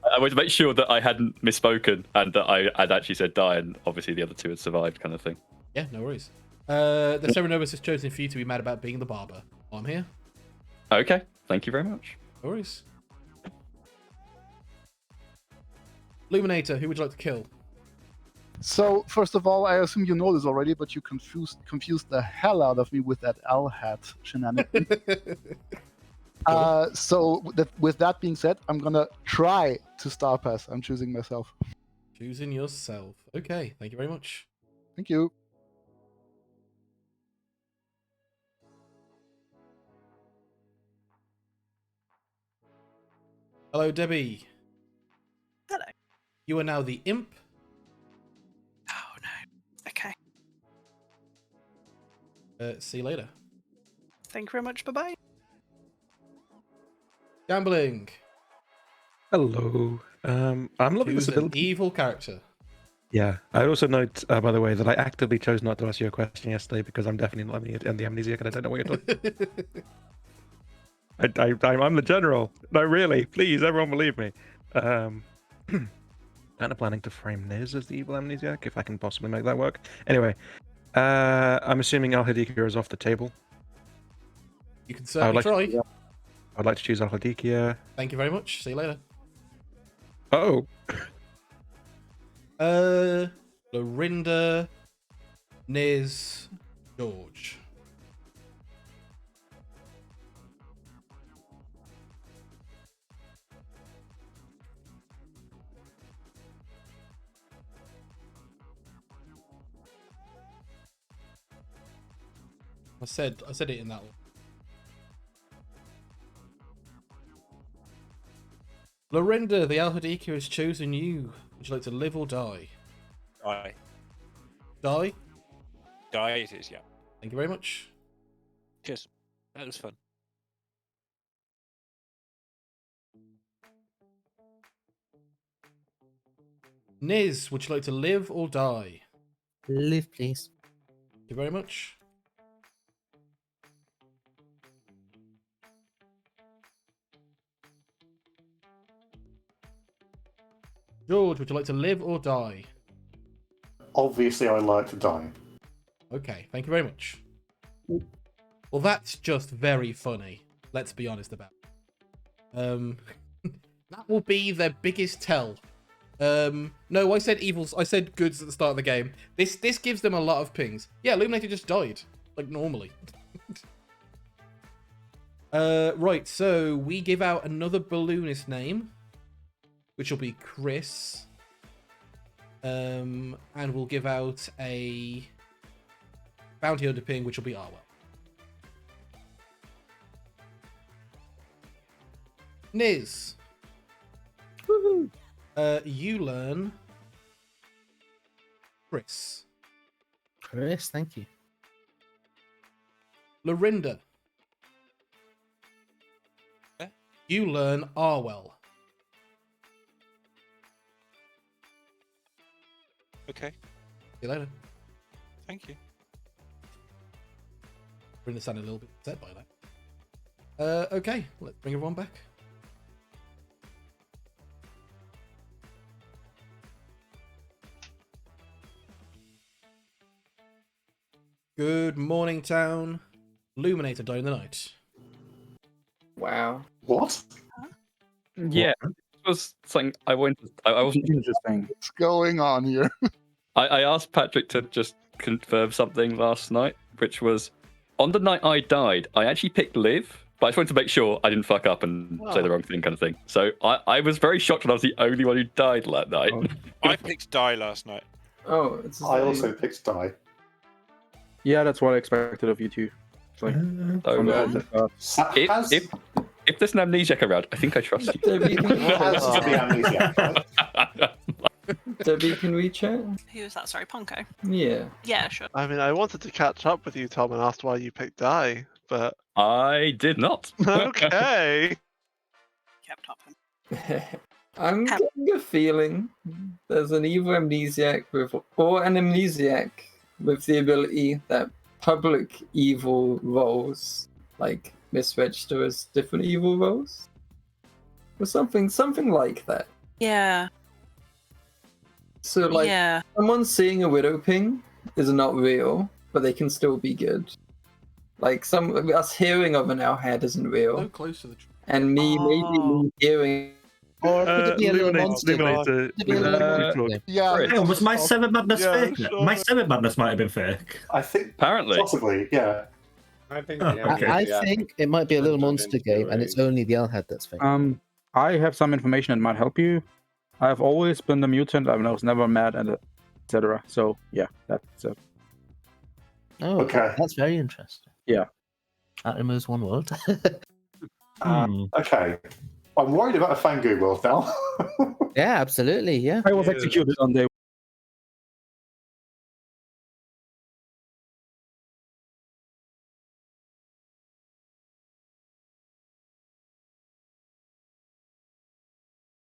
I wanted to make sure that I hadn't misspoken and that I had actually said die, and obviously the other two had survived, kind of thing. Yeah, no worries. The Serenovus has chosen for you to be mad about being the barber. I'm here. Okay, thank you very much. No worries. Luminator, who would you like to kill? So, first of all, I assume you know this already, but you confused the hell out of me with that L hat shenanigan. With that being said, I'm gonna try to star pass. I'm choosing myself. Choosing yourself. Okay, thank you very much. Thank you. Hello, Debbie. Hello. You are now the imp. Oh no. Okay. See you later. Thank you very much. Bye bye. Gambling. Hello. I'm loving this Who's an ability. evil character? Yeah. I also note, by the way, that I actively chose not to ask you a question yesterday because I'm definitely not the Amnesiac and I don't know what you're talking. I'm the general. No, really. Please, everyone believe me. Kind of planning to frame Niz as the evil Amnesiac, if I can possibly make that work. Anyway, I'm assuming Al Hadikia is off the table. You can certainly try. I'd like to choose Al Hadikia. Thank you very much. See you later. Oh. Lorinda, Niz, George. I said it in that one. Lorinda, the Al Hadikia has chosen you. Would you like to live or die? Die. Die? Die it is, yeah. Thank you very much. Cheers. That was fun. Niz, would you like to live or die? Live, please. Thank you very much. George, would you like to live or die? Obviously, I like to die. Okay, thank you very much. Well, that's just very funny. Let's be honest about it. That will be their biggest tell. No, I said evils. I said goods at the start of the game. This gives them a lot of pings. Yeah, Illuminator just died, like normally. Right, so we give out another balloonist name, which will be Chris. And we'll give out a bounty hunter ping, which will be Arwell. Niz. Woohoo! You learn Chris. Chris, thank you. Lorinda. Yeah? You learn Arwell. Okay. See you later. Thank you. Lorinda sounded a little bit upset by that. Okay, let's bring everyone back. Good morning, town. Illuminator died in the night. Wow. What? Yeah, it was something I wanted. I wasn't interesting. What's going on here? I asked Patrick to just confirm something last night, which was on the night I died, I actually picked live, but I just wanted to make sure I didn't fuck up and say the wrong thing, kind of thing. So I was very shocked when I was the only one who died that night. I picked die last night. Oh, it's I also picked die. Yeah, that's what I expected of you two. It's like, If there's an Amnesiac around, I think I trust you. Debbie, can we Has to be Amnesiac, right? Debbie, can we chat? Who was that? Sorry, Ponko. Yeah. Yeah, sure. I mean, I wanted to catch up with you, Tom, and asked why you picked die, but I did not. okay. Kept up. I'm getting a feeling there's an evil amnesiac or an amnesiac with the ability that public evil roles like misregister as different evil roles, or something like that. Yeah. So like, someone seeing a widow ping is not real, but they can still be good. Like us hearing of an Owlhead isn't real. So close to the truth. And me hearing. Or could it be a little monster? Yeah. Was my Seven Madness fake? Sure. My Seven Madness might have been fake. I think apparently, possibly, yeah. I think. I think it might be a little monster game, and it's only the Owlhead that's fake. I have some information that might help you. I've always been the mutant. I was never mad at etc. So yeah, that's Oh, Okay. that's very interesting. Yeah. That removes one world. Okay. I'm worried about a Fangu world now. Yeah, absolutely. Yeah. I was executed on day.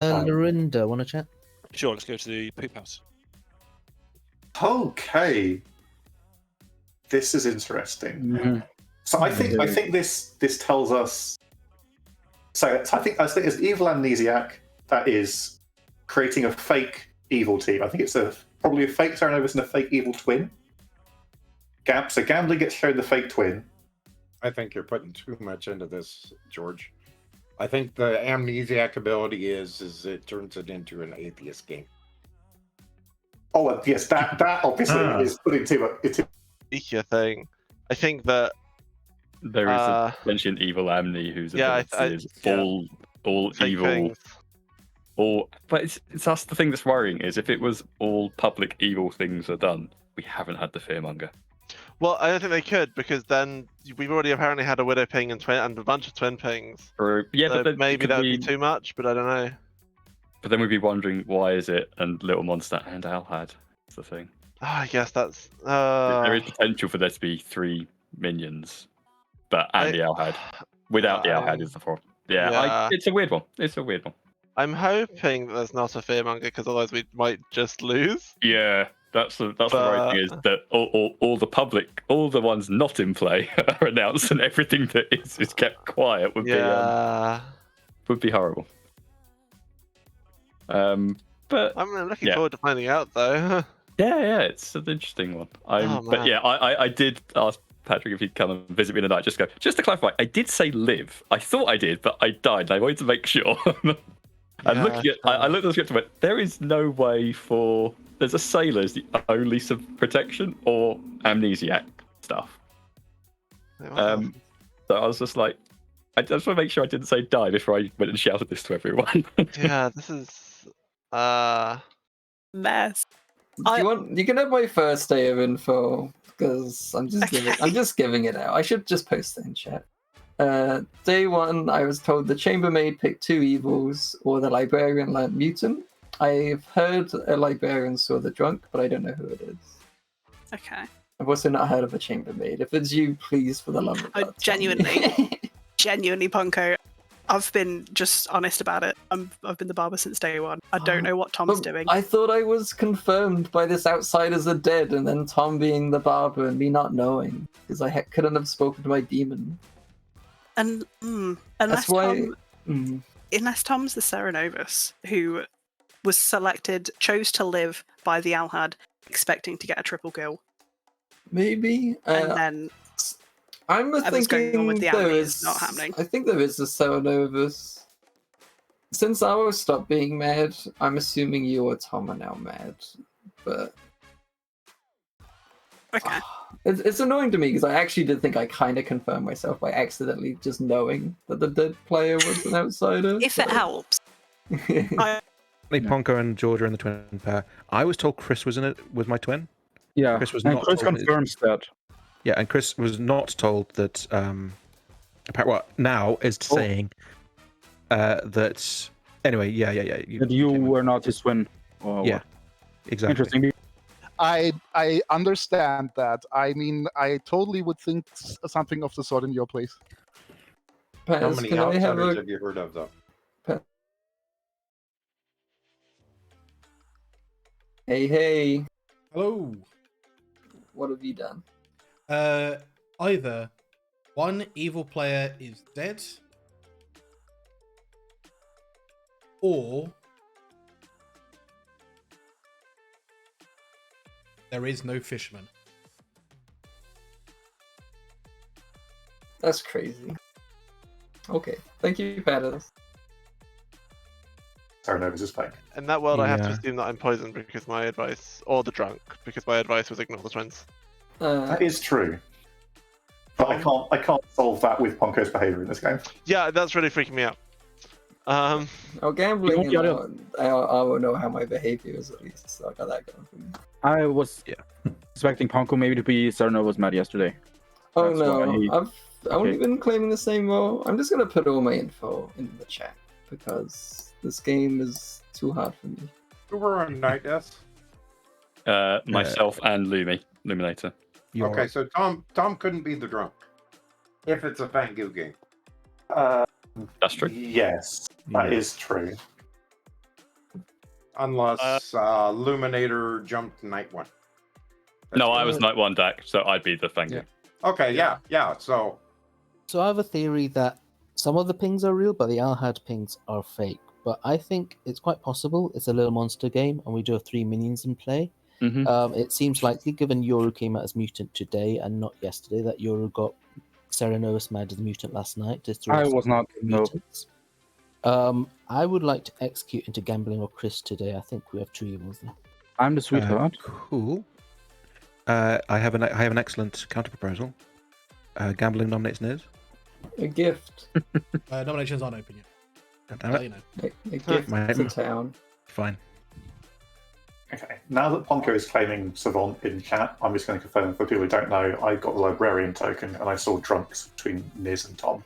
Lorinda, want to chat? Sure, let's go to the poop house. Okay. This is interesting. Mhm. So I think this tells us. So I think it's evil amnesiac that is creating a fake evil team. I think it's probably a fake Terranovus and a fake evil twin. So Gambler gets shown the fake twin. I think you're putting too much into this, George. I think the amnesiac ability is it turns it into an atheist game. Oh yes, that obviously is putting too much. Ekia thing. I think that there is a sentient evil Amni whose ability is all fake evil. things. But it's that's the thing that's worrying is if it was all public evil things are done, we haven't had the fearmonger. Well, I don't think they could because then we've already apparently had a widow ping and a bunch of twin pings. Yeah, so but maybe that would be too much, but I don't know. But then we'd be wondering why is it and Little Monster and Alhad. That's the thing. Oh, I guess that's. There is potential for there to be 3 minions, the Alhad. Without the Alhad is the problem. Yeah. It's a weird one. It's a weird one. I'm hoping that there's not a fearmonger because otherwise we might just lose. Yeah, that's the right thing is that all the public, all the ones not in play are announced, and everything that is kept quiet would be horrible. But I'm looking forward to finding out though. yeah, it's an interesting one. But yeah, I did ask Patrick if he'd come and visit me tonight. Just to clarify, I did say live. I thought I did, but I died. And I wanted to make sure. And I looked at the script, but there is no way for. There's a sailor is the only protection or amnesiac stuff. So I was just like, I just want to make sure I didn't say die before I went and shouted this to everyone. Yeah, this is mess. You can have my first day of info because I'm just giving it out. I should just post it in chat. Day 1, I was told the chambermaid picked 2 evils or the librarian learnt mutant. I've heard a librarian saw the drunk, but I don't know who it is. Okay. I've also not heard of a chambermaid. If it's you, please, for the love of God. Genuinely, Ponko. I've been just honest about it. I've been the barber since day 1. I don't know what Tom's doing. I thought I was confirmed by this outsiders are dead, and then Tom being the barber and me not knowing because I couldn't have spoken to my demon. And unless Tom's the Cerenovus who was chose to live by the Alhad, expecting to get a triple kill. Maybe. And then I'm thinking going on with the there Amni is is not happening. I think there is a Cerenovus. Since Arrow stopped being mad, I'm assuming you or Tom are now mad. But okay. It's annoying to me because I actually did think I kind of confirmed myself by accidentally just knowing that the dead player was an outsider. If it helps. Ponko and Georgia and the twin pair. I was told Chris was in it with my twin. Yeah, Chris was and not Chris told confirms that. Yeah, and Chris was not told that. Now is saying that. Anyway, yeah. That you were not his twin. Yeah, exactly. Interesting. I understand that. I mean, I totally would think something of the sort in your place. How many outsiders have you heard of, though? Hey. Hello. What have you done? Either one evil player is dead, or there is no fisherman. That's crazy. Okay. Thank you, Patterns. Terranovus is fake. In that world, I have to assume that I'm poisoned because my advice, or the drunk, because my advice was ignore the twins. That is true. But I can't solve that with Ponko's behaviour in this game. Yeah, that's really freaking me out. Um, You gambling, want and the other- I will know how my behavior is at least. So I got that going for me. I was expecting Ponko maybe to be Saranova's mad yesterday. Oh That's no, why he- I've only Okay. been claiming the same role. I'm just gonna put all my info in the chat because this game is too hard for me. Who were on night S? Myself and Luminator. Okay, so Tom couldn't be the drunk if it's a Fangu game. That's true. Yes, that is true. Unless Luminator jumped night 1. No, I was night 1 Dak, so I'd be the Fangu. Okay, yeah. So I have a theory that some of the pings are real, but the Alhad pings are fake. But I think it's quite possible it's a little monster game, and we do have 3 minions in play. It seems likely, given Yoru came out as mutant today and not yesterday, that Yoru got Serenos mad as mutant last night. I was not. No. I would like to execute into Gambling or Chris today. I think we have 2 evils there. I'm the sweetheart. Cool. I have an excellent counter proposal. Gambling nominates Niz. A gift. Nominations aren't open yet. Damn it. You know. A gift to town. Fine. Okay, now that Ponko is claiming Savant in chat, I'm just going to confirm for people who don't know, I got the Librarian token and I saw drunks between Niz and Tom.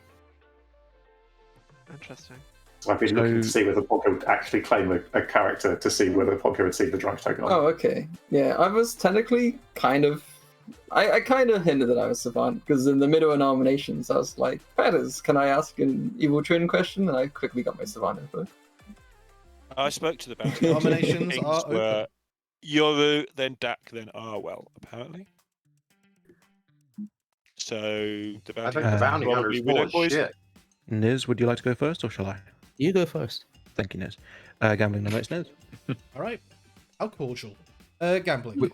Interesting. So I've been looking to see whether Ponko would actually claim a character to see whether Ponko would see the drunk token on. Oh, okay. Yeah, I was technically kind of. I kind of hinted that I was Savant because in the middle of nominations, I was like, Petters, can I ask an evil twin question? And I quickly got my Savant info. I spoke to the bounty. Nominations Things are were open. Yoru, then Dak, then Arwell, apparently. So the bounty. I think the bounty hunter's full of shit. Niz, would you like to go first, or shall I? You go first. Thank you, Niz. Gambling nominates Niz. All right. How cordial. Gambling.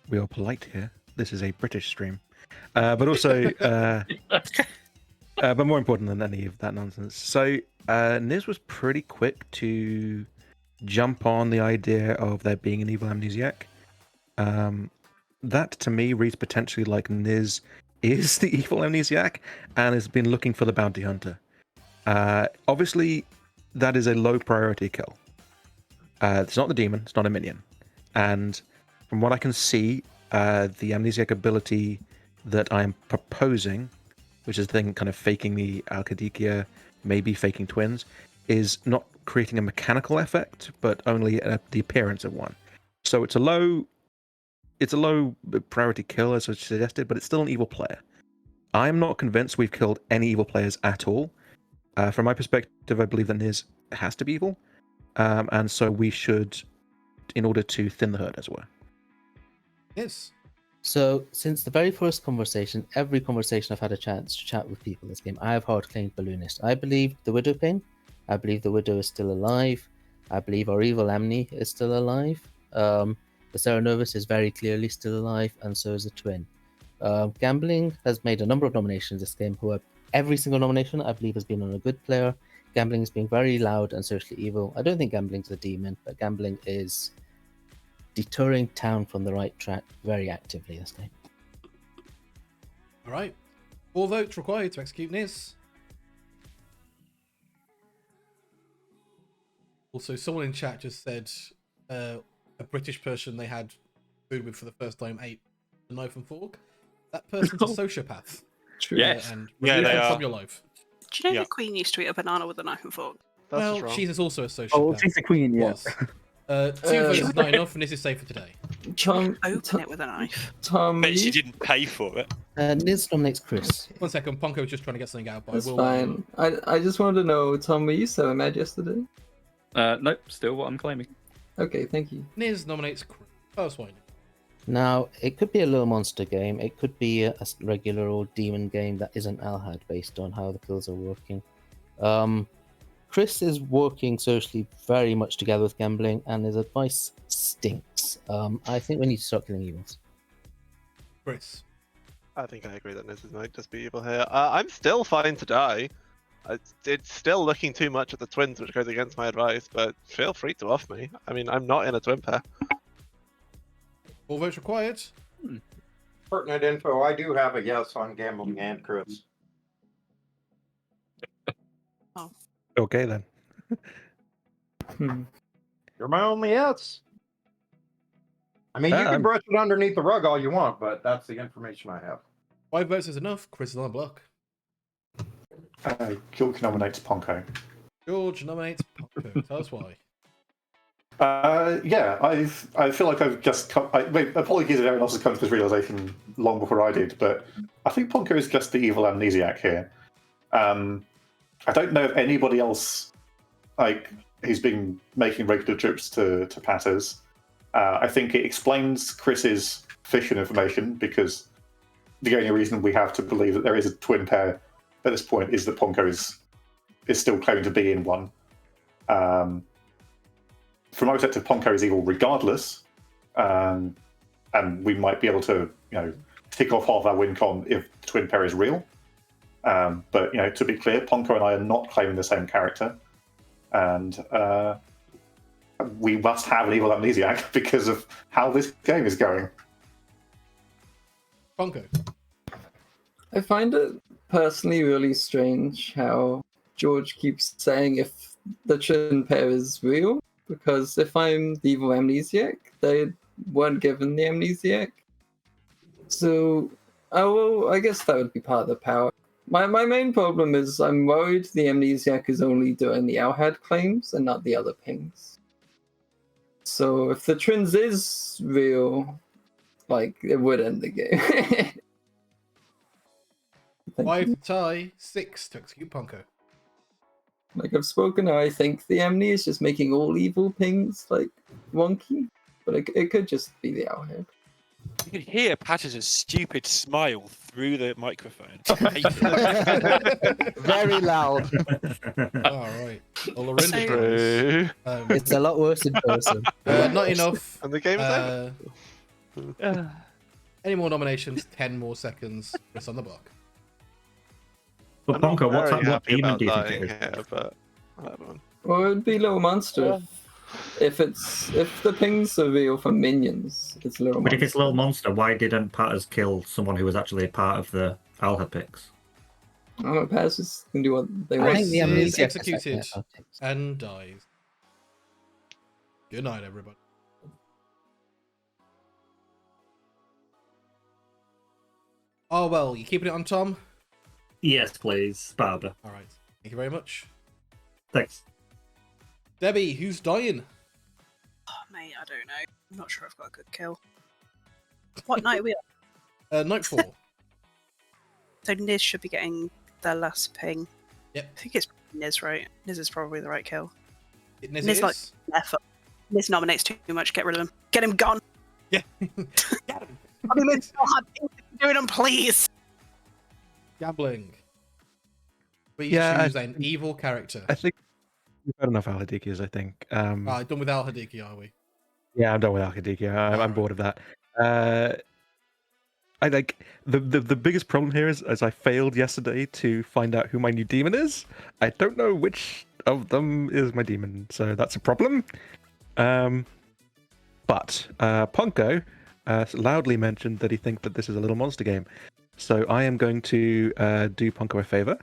We are polite here. This is a British stream. But also, but more important than any of that nonsense. So, Niz was pretty quick to jump on the idea of there being an evil amnesiac. That, to me, reads potentially like Niz is the evil amnesiac and has been looking for the bounty hunter. Obviously, that is a low priority kill. It's not the demon, it's not a minion. And from what I can see, the amnesiac ability that I'm proposing, which is the thing kind of faking the Alcadicia, maybe faking twins, is not creating a mechanical effect, but only the appearance of one. So it's a low priority kill, as I suggested, but it's still an evil player. I'm not convinced we've killed any evil players at all. From my perspective, I believe that Niz has to be evil, and so we should, in order to thin the herd, as it were. Yes. So, since the very first conversation, every conversation I've had a chance to chat with people in this game, I have hard claimed Balloonist. I believe the Widow Ping. I believe the Widow is still alive. I believe our evil Amni is still alive. The Serenovus is very clearly still alive, and so is the Twin. Gambling has made a number of nominations this game. Every single nomination, I believe, has been on a good player. Gambling is being very loud and socially evil. I don't think Gambling's a demon, but Gambling is deterring town from the right track very actively this game. All right. 4 votes required to execute Niz. Also, someone in chat just said a British person they had food with for the first time ate a knife and fork. That person's a sociopath. True. Yes. And Yeah, remove they them are. from your life. Do you know the Queen used to eat a banana with a knife and fork? Well, she's also a sociopath. Oh, she's the queen, yes. Was. 2 votes is not enough, and this is safe for today. Tom, Open it with a knife. Tom, Bet she didn't pay for it. Niz nominates Chris. 1 second, Ponko was just trying to get something out, but that's I will. fine. I just wanted to know, Tom, were you 7 mad yesterday? Nope, still what I'm claiming. Okay, thank you. Niz nominates Chris. First one. Now, it could be a little monster game. It could be a regular old demon game that isn't Alhad based on how the kills are working. Chris is working socially very much together with Gambling, and his advice stinks. I think we need to start killing evils. Chris. I think I agree that Niz might just be evil here. I'm still fine to die. It's still looking too much at the twins, which goes against my advice, but feel free to off me. I mean, I'm not in a twin pair. 4 votes required. Pertinent info, I do have a yes on Gambling and Chris. Okay, then. You're my only yes. I mean, you can brush it underneath the rug all you want, but that's the information I have. 5 votes is enough. Chris is on the block. George nominates Ponko. George nominates Ponko. Tell us why. Yeah, I feel like I've just come. Apologies if everyone else has come to this realization long before I did, but I think Ponko is just the evil amnesiac here. I don't know if anybody else who's been making regular trips to Patters. I think it explains Chris's fishing information because the only reason we have to believe that there is a twin pair at this point is that Ponko is still claiming to be in one. From my perspective, Ponko is evil regardless, and we might be able to, tick off half our win con if the twin pair is real. But to be clear, Ponko and I are not claiming the same character, and we must have an evil amnesiac because of how this game is going. Ponko. I find it personally really strange how George keeps saying if the twin pair is real, because if I'm the evil amnesiac, they weren't given the amnesiac. So, I guess that would be part of the power. My main problem is I'm worried the amnesiac is only doing the Owlhead claims and not the other pings. So if the twins is real, it would end the game. 5 to tie, 6 to execute Ponko. I've spoken, I think the Amni is just making all evil pings wonky, but it could just be the Owlhead. You can hear Patterson's stupid smile through the microphone. Very loud. All right. Well, Lorinda It's a lot worse in person. not enough. And the game is over. Any more nominations? 10 more seconds. It's on the block. But Ponko, what demon do you think it is? Here, but that one. Well, it'd be Little Monster. If the pings are real for minions, it's Little Monster. But if it's Little Monster, why didn't Patters kill someone who was actually a part of the Owlhead picks? I don't know, Patters just can do what they want. I think the Is Amnesiac executed and dies. Good night, everybody. Oh, well, you keeping it on Tom? Yes, please, Barber. All right. Thank you very much. Thanks. Debbie, who's dying? Oh, mate, I don't know. I'm not sure I've got a good kill. What night are we on? Night 4. So Niz should be getting the last ping. Yep. I think it's Niz, right? Niz is probably the right kill. Niz Niz Niz nominates too much. Get rid of him. Get him gone. Yeah. Get him. I mean, it's so hard. Doing him, please. Gambling. Please Yeah, choose an evil character. I think we've had enough Al-Hadiki's, I think. Done with Al-Hadiki, are we? Yeah, I'm done with Al-Hadiki. I'm bored of that. I like the biggest problem here is I failed yesterday to find out who my new demon is. I don't know which of them is my demon, so that's a problem. But Ponko loudly mentioned that he thinks that this is a little monster game. So I am going to do Ponko a favor,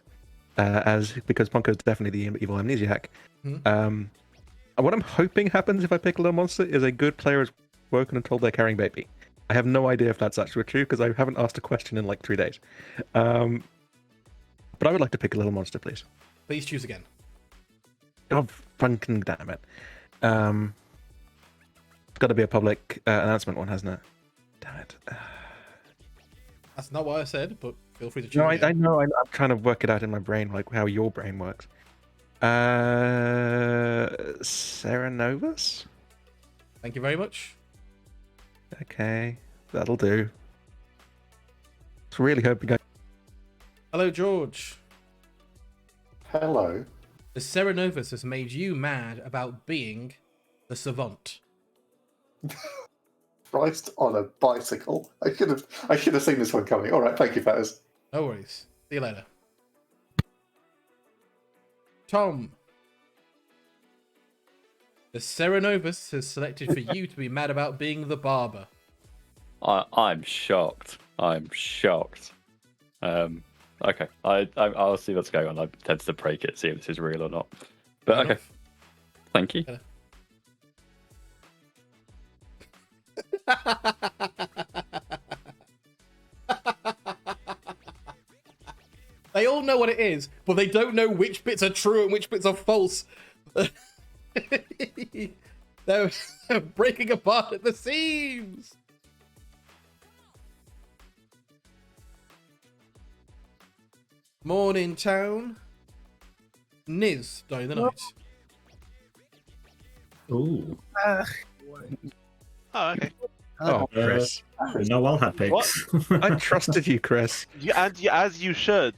because Ponko is definitely the evil amnesiac. What I'm hoping happens if I pick a little monster is a good player is woken and told they're carrying baby. I have no idea if that's actually true because I haven't asked a question in like 3 days. But I would like to pick a little monster, please. Please choose again. Oh, fucking damn it. It's got to be a public announcement one, hasn't it? Damn it. That's not what I said, but feel free to choose. No, I again. know. I'm trying to work it out in my brain, like how your brain works. Sarah Novus? Thank you very much. Okay, that'll do. I was really hoping Hello, George. Hello. The Serenovus has made you mad about being the savant. Christ on a bicycle. I should have seen this one coming. All right, thank you, Patters. No worries. See you later. Tom. The Serenovus has selected for you to be mad about being the barber. I'm shocked. I'm shocked. Okay, I'll see what's going on. I tend to break it, see if this is real or not. But okay. Thank you. They all know what it is, but they don't know which bits are true and which bits are false. They're breaking apart at the seams. Morning town. Niz, die in the night. Ooh. Oh, okay. Oh, Chris. No, I'll have picks. I trusted you, Chris. As you should.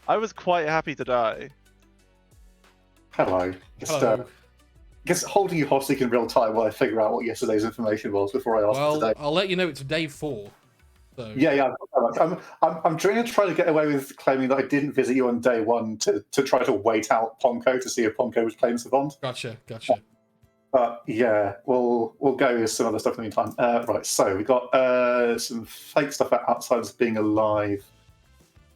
I was quite happy to die. Hello. Just holding you hostage in real time while I figure out what yesterday's information was before I ask Well, today. I'll let you know it's day 4. So. Yeah. I'm trying to get away with claiming that I didn't visit you on day 1 to try to wait out Ponko to see if Ponko was playing Savant. Gotcha. But yeah, we'll go with some other stuff in the meantime. Right, so we got some fake stuff about Outsiders being alive.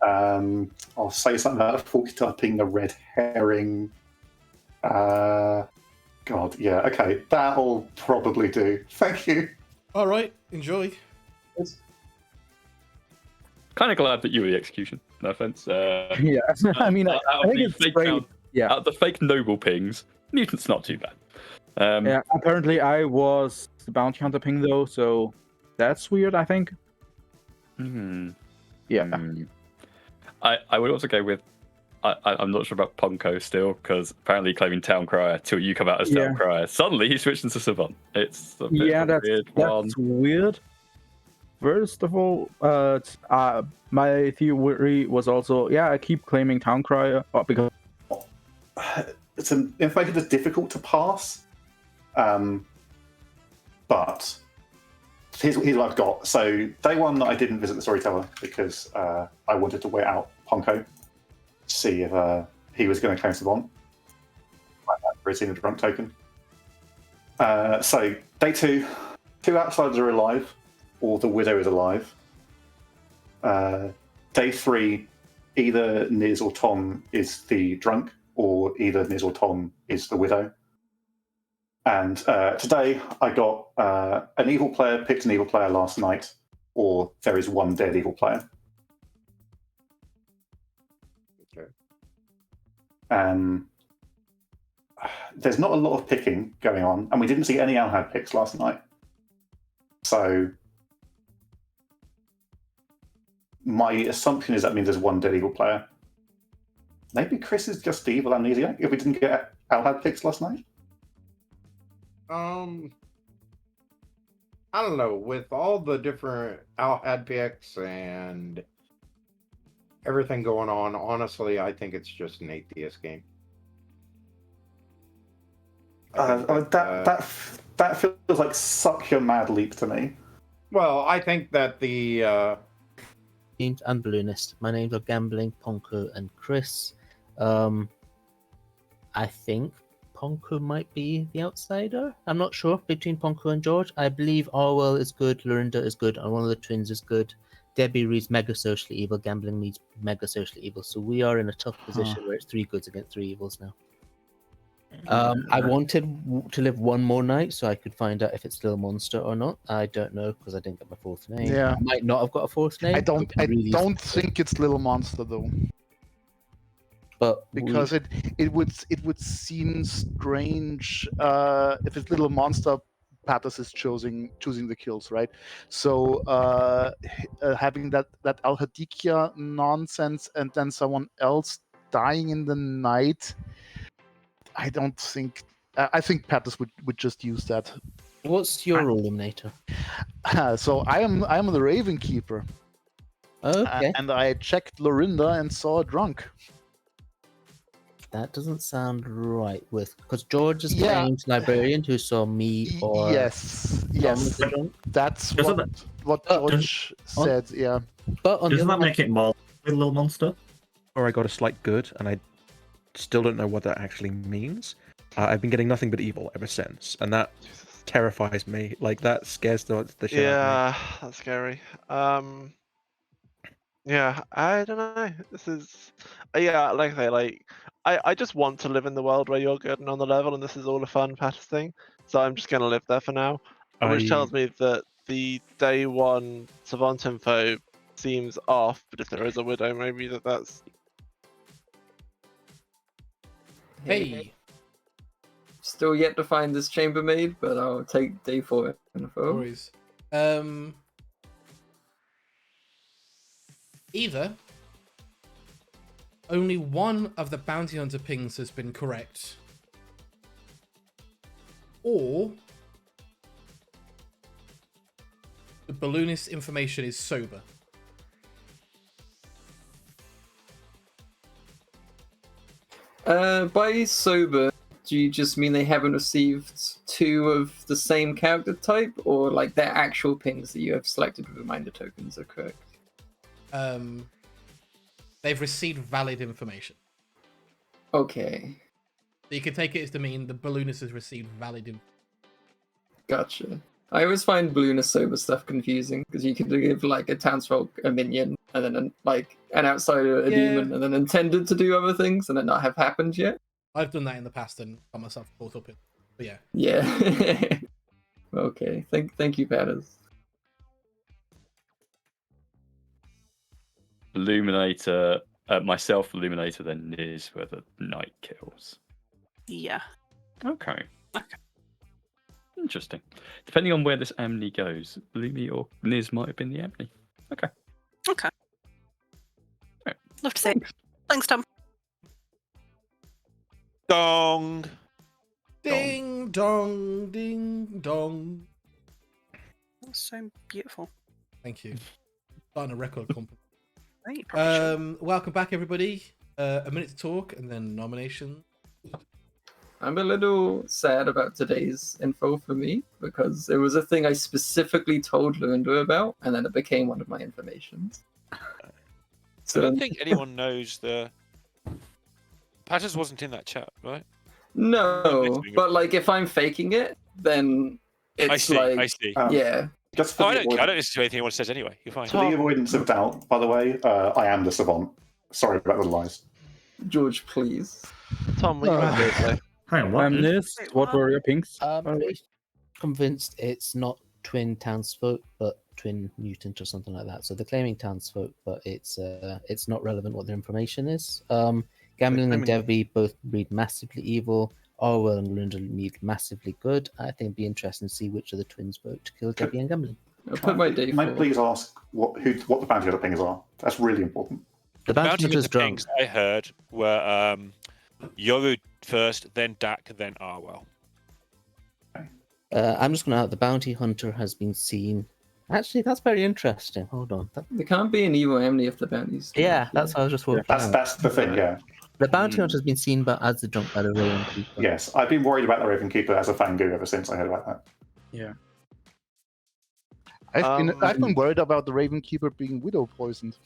I'll say something about Forky being a red herring. God, yeah, okay, that'll probably do. Thank you. All right, enjoy. Kind of glad that you were the execution. No offense. Yeah, I mean, I think it's great. Out of the fake noble pings, Mutant's not too bad. Yeah, apparently I was the bounty hunter ping though, so that's weird, I think. Yeah. I would also go with I'm not sure about Ponko still, because apparently claiming Town Crier till you come out as Town Crier. Suddenly he switched into Savant. It's a bit of a weird one. That's weird. First of all, my theory was also, I keep claiming Town Crier because it's information that's difficult to pass. But here's what I've got. So day 1, I didn't visit the Storyteller because I wanted to wait out Ponko, see if he was going to claim Savant. I've seen a drunk token. So day 2, 2 outsiders are alive, or the Widow is alive. Day 3, either Niz or Tom is the drunk, or either Niz or Tom is the Widow. And today I got an evil player picked an evil player last night, or there is one dead evil player. Okay. There's not a lot of picking going on, and we didn't see any Alhad picks last night. So my assumption is that means there's one dead evil player. Maybe Chris is just the evil Amnesiac if we didn't get Alhad picks last night. I don't know. With all the different Alhad picks and everything going on, honestly, I think it's just an atheist game. That feels like such a mad leap to me. Well, I think that the Teams and Balloonist. My names are Gambling, Ponko, and Chris. I think Ponko might be the outsider. I'm not sure between Ponko and George. I believe Orwell is good, Lorinda is good, and one of the twins is good. Debbie reads Mega Socially Evil, Gambling reads Mega Socially Evil. So we are in a tough position where it's 3 goods against 3 evils now. I wanted to live one more night so I could find out if it's still a monster or not. I don't know because I didn't get my 4th name. Yeah. I might not have got a 4th name. I don't think it's Little Monster though. But because it would seem strange if it's Little Monster, Patos is choosing the kills, right? So having that Al-Hadikia nonsense and then someone else dying in the night, I don't think. I think Patos would just use that. What's your role, Eliminator? So I am the Raven Keeper. Okay. And I checked Lorinda and saw a drunk. That doesn't sound right because George is claimed librarian who saw me or yes. That's what George said. Yeah, but doesn't that make it more with Little Monster? Or I got a slight good, and I still don't know what that actually means. I've been getting nothing but evil ever since, and that terrifies me. Like that scares the shit out of me. Yeah, that's scary. Yeah, I don't know. This is, like I say, like I just want to live in the world where you're good and on the level, and this is all a fun Patter's thing. So I'm just going to live there for now. Which tells me that the day one Savant info seems off, but if there is a widow, maybe that's... Hey. Still yet to find this chambermaid, but I'll take day 4 info. Worries. Either only one of the bounty hunter pings has been correct, or the balloonist information is sober. By sober, do you just mean they haven't received 2 of the same character type, or like their actual pings that you have selected with reminder tokens are correct? They've received valid information. Okay. So you can take it as to mean the balloonist has received valid information. Gotcha. I always find balloonist sober stuff confusing, because you could give like a townsfolk a minion, and then like an outsider a demon, and then intended to do other things, and it not have happened yet. I've done that in the past and got myself caught up in. But yeah. Yeah. Okay. Thank you, Patters. Illuminator, myself, Illuminator, then Niz, where the knight kills. Yeah. Okay. Interesting. Depending on where this Amni goes, Lumi or Niz might have been the Amni. Okay. Right. Love to see it. Thanks, Tom. Dong. Ding dong, ding dong. That's so beautiful. Thank you. Starting a record company. Right, welcome back, everybody. A minute to talk, and then nomination. I'm a little sad about today's info for me, because it was a thing I specifically told Luinda about, and then it became one of my informations. So I don't think anyone knows the... Patters wasn't in that chat, right? No, but like if I'm faking it, then it's I see. yeah. Just for I the don't avoidance- listen to anything anyone says anyway. You're fine. For the avoidance of doubt, by the way, I am the savant. Sorry about the lies. George, please. Tom, what you want to say? Hang on, what? What were your pings? I'm pretty convinced it's not twin townsfolk, but twin mutant or something like that. So they're claiming townsfolk, but it's not relevant what their information is. Gambling and Debbie both read massively evil. Orwell and Linda read massively good. I think it'd be interesting to see which of the twins vote to kill Debbie and Gambling. I'll put my day May I please ask what the bounty hunter pings are? That's really important. The bounty hunter's drunk. Things I heard were Yoru first, then Dak, then Arwell. I'm just going to add the bounty hunter has been seen. Actually, that's very interesting. Hold on. There can't be an evil Amni if the bounty's. Yeah, that's what I was just working out. That's the thing, yeah. The bounty hunter has been seen as the drunk by the Raven Keeper. Yes, I've been worried about the Raven Keeper as a Fangu ever since I heard about that. Yeah. I've been worried about the Raven Keeper being widow poisoned.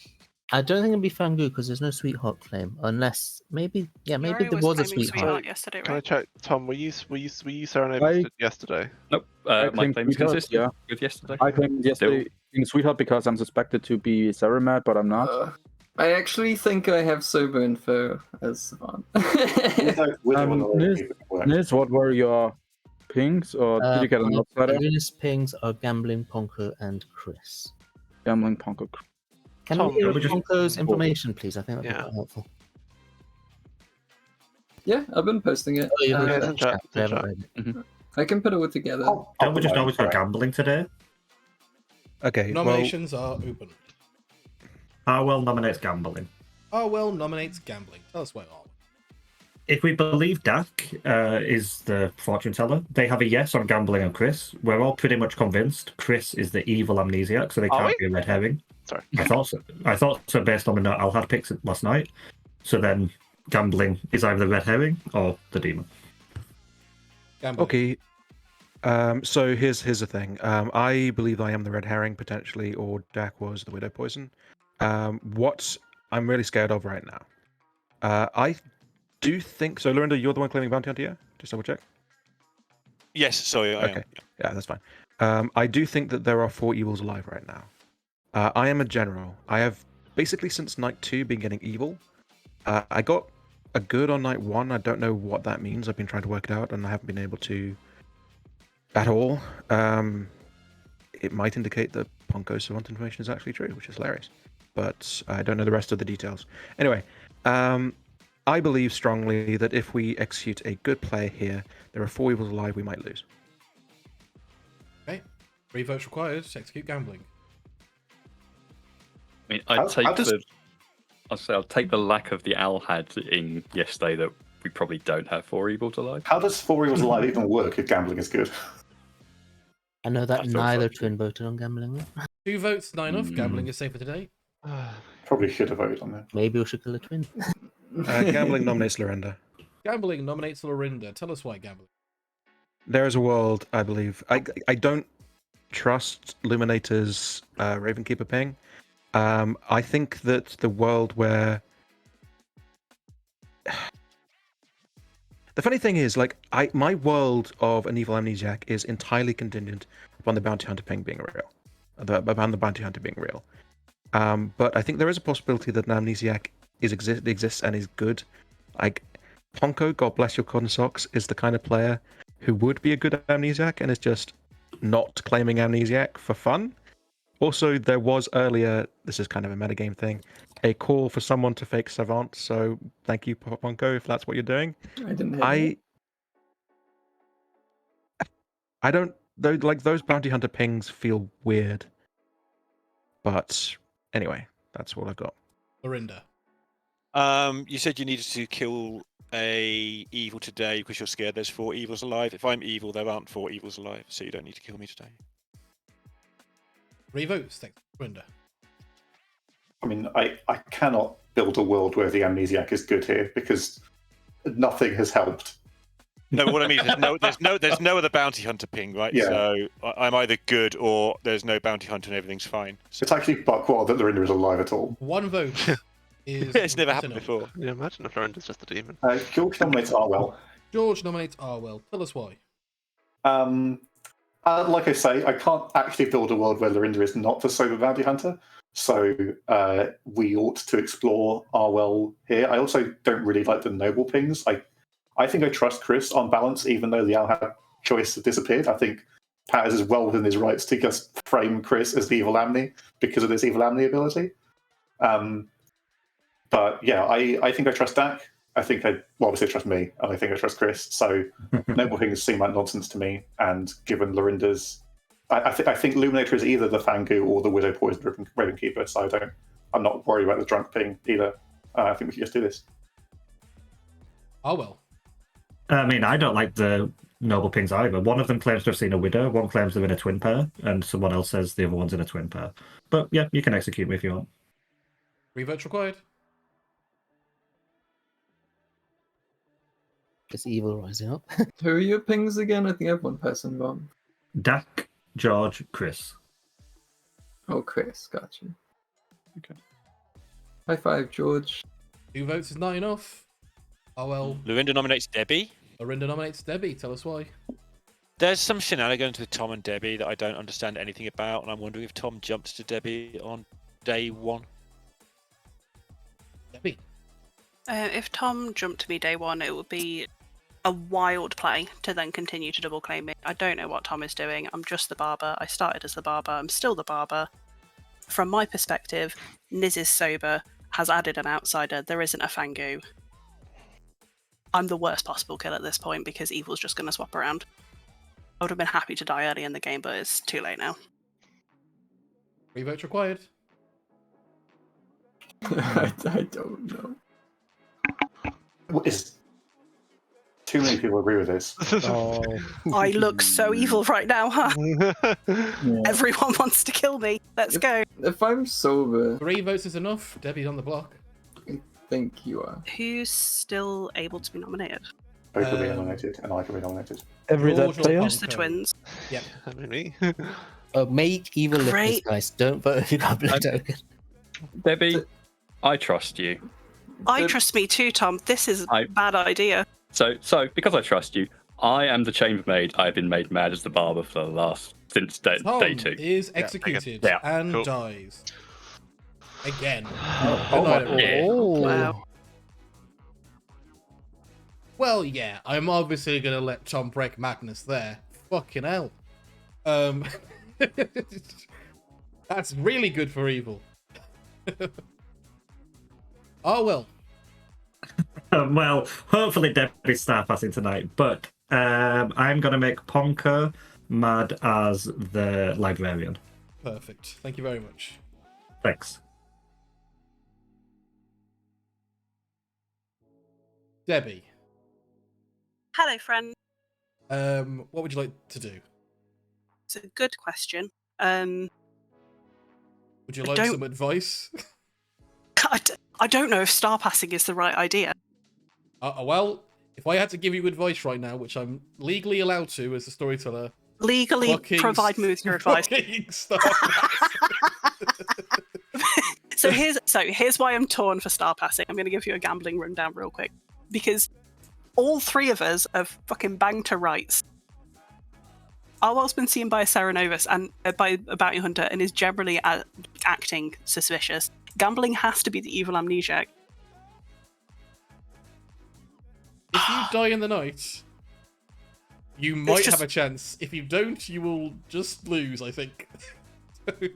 I don't think it'd be Fangu because there's no sweetheart claim, unless maybe there was a sweetheart. Yesterday, right? Can I check, Tom? Were you serenaded yesterday? Nope. I My claimed claim's sweetheart, consistent with yesterday. I claimed yesterday in Sweetheart because I'm suspected to be Saramad, but I'm not. I actually think I have sober info as Savant. Niz, what were your pings, or did you get an outsider? Luna's pings are Gambling, Ponko, and Chris. Gambling, Ponko. Can we hear Ponko's information, please? I think that'd be quite helpful. Yeah, I've been posting it. Oh, you've been Yeah, posting chat, it. I haven't read it. I can put it all together. Don't we just always go gambling today? Okay. Nominations are open. Harwell nominates gambling. Arwell nominates gambling. Tell us where Arwell. If we believe Dak is the fortune teller, they have a yes on gambling and Chris. We're all pretty much convinced Chris is the evil amnesiac, so they can't be a red herring. Sorry. I thought so based on the note Al had picked last night. So then gambling is either the red herring or the demon. Okay. So here's the thing. I believe I am the red herring potentially, or Dak was the widow poison. What I'm really scared of right now. I do think so. Lorinda, you're the one claiming bounty hunter, yeah? Just double check. Yes, sorry. I Okay. Yeah, that's fine. I do think that there are 4 evils alive right now. I am a general. I have basically since night 2 been getting evil. I got are good on night 1. I don't know what that means. I've been trying to work it out, and I haven't been able to at all. It might indicate that Ponko's savant information is actually true, which is hilarious. But I don't know the rest of the details. Anyway, I believe strongly that if we execute a good play here, there are 4 evils alive, we might lose. Okay. 3 votes required to execute gambling. I mean, I'll take the lack of the owl had in yesterday that we probably don't have 4 evils alive. How does 4 evils alive even work if gambling is good? I know that neither twin voted on gambling. 2 votes, 9 off. Gambling is safer today. Probably should have voted on that. Maybe we should kill a twin. Gambling nominates Lorinda. Gambling nominates Lorinda. Tell us why gambling. There is a world, I believe. I don't trust Luminator's Ravenkeeper ping. I think that the world where... The funny thing is, like, my world of an evil Amnesiac is entirely contingent upon the bounty hunter ping being real. Upon the bounty hunter being real. But I think there is a possibility that an Amnesiac exists and is good. Like, Ponko, God bless your cotton socks, is the kind of player who would be a good Amnesiac and is just not claiming Amnesiac for fun. Also, there was earlier, this is kind of a metagame thing, a call for someone to fake Savant, so thank you, Ponko, if that's what you're doing. I didn't hear I don't, those bounty hunter pings feel weird. But anyway, that's what I've got. Lorinda. You said you needed to kill a evil today because you're scared there's 4 evils alive. If I'm evil, there aren't 4 evils alive, so you don't need to kill me today. 3 votes. Thanks, Lorinda. I mean, I cannot build a world where the Amnesiac is good here because nothing has helped. No, what I mean is there's no other bounty hunter ping, right? Yeah. So I'm either good or there's no bounty hunter and everything's fine. So It's actually buckwild that Lorinda is alive at all. 1 vote is... it's never happened enough. before. Yeah, imagine if Lorinda's just a demon. George nominates Arwell. George nominates Arwell. Tell us why. Like I say, I can't actually build a world where Lorinda is not the sober bounty hunter, so we ought to explore Arwell here. I also don't really like the noble pings. I think I trust Chris on balance, even though the Alhad choice has disappeared. I think Paz is well within his rights to just frame Chris as the evil Amni because of this evil Amni ability. But yeah, I think I trust Dak. I think obviously trust me, and I think I trust Chris. So noble things seem like nonsense to me. And given Lorinda's, I think Luminator is either the Fangu or the Widow Poison Ravenkeeper. So I'm not worried about the drunk ping either. I think we should just do this. Arwell. I mean, I don't like the noble pings either. One of them claims to have seen a widow, one claims they're in a twin pair, and someone else says the other one's in a twin pair. But yeah, you can execute me if you want. 3 votes required. It's evil rising up. Who are your pings again? I think I have one person wrong. Dak, George, Chris. Oh, Chris, gotcha. Okay. High 5, George. 2 votes is not enough. Arwell. Lorinda nominates Debbie. Lorinda nominates Debbie. Tell us why. There's some shenanigans with Tom and Debbie that I don't understand anything about, and I'm wondering if Tom jumped to Debbie on day 1. Debbie. If Tom jumped to me day 1, it would be a wild play to then continue to double claim me. I don't know what Tom is doing. I'm just the barber. I started as the barber. I'm still the barber. From my perspective, Niz is sober, has added an outsider. There isn't a Fangu. I'm the worst possible kill at this point because Evil's just going to swap around. I would have been happy to die early in the game, but it's too late now. 3 votes required. I don't know. Too many people agree with this. I look so evil right now, huh? Yeah. Everyone wants to kill me. Let's go. If I'm sober, 3 votes is enough. Debbie's on the block. I think you are. Who's still able to be nominated? Both will be nominated, and I can be nominated. Every George that player? Just the twins. Yep. I mean, me. Make evil lifters, Great. guys. Don't vote if you got blood token. Debbie, I trust you. I trust me too, Tom. This is a bad idea. So because I trust you, I am the chambermaid. I've been made mad as the barber for the last since day 2. Is executed Yeah. and Cool. dies. Again. Oh, Good night, everyone. yeah. Wow. Well, yeah, I'm obviously gonna let Tom break madness there. Fucking hell. That's really good for evil. Oh well. Well, hopefully Debbie's star passing tonight, but I'm gonna make Ponko mad as the librarian. Perfect. Thank you very much. Thanks. Debbie. Hello, friend. What would you like to do? It's a good question. Would you like don't- some advice? I don't know if star passing is the right idea. Well, if I had to give you advice right now, which I'm legally allowed to as a storyteller, Legally fucking provide me with your advice. fucking star pass. So here's why I'm torn for star passing. I'm going to give you a gambling rundown real quick, because all three of us have fucking banged to rights. Arwell's been seen by a Serenovus and by a bounty hunter and is generally acting suspicious. Gambling has to be the evil Amnesiac. If you die in the night, you might have a chance. If you don't, you will just lose, I think.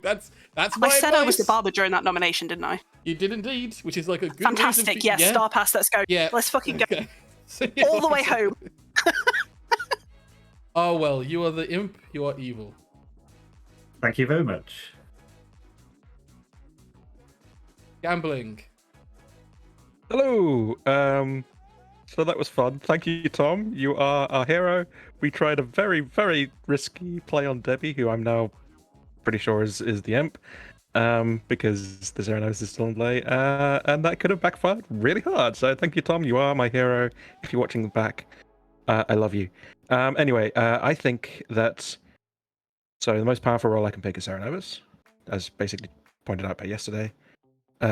that's my I said I was the advice. barber during that nomination, didn't I? You did indeed, which is like a good Fantastic. reason for, Yes, yeah. star pass. Let's go. Yeah. Let's fucking go. Okay. All the way home. Oh well, you are the imp, you are evil. Thank you very much. Gambling. Hello. So that was fun. Thank you, Tom. You are our hero. We tried a very, very risky play on Debbie, who I'm now pretty sure is the imp, because the Serenos is still in play, and that could have backfired really hard. So thank you, Tom. You are my hero. If you're watching back, I love you. Anyway, I think that the most powerful role I can pick is Serenovus, as basically pointed out by yesterday. Do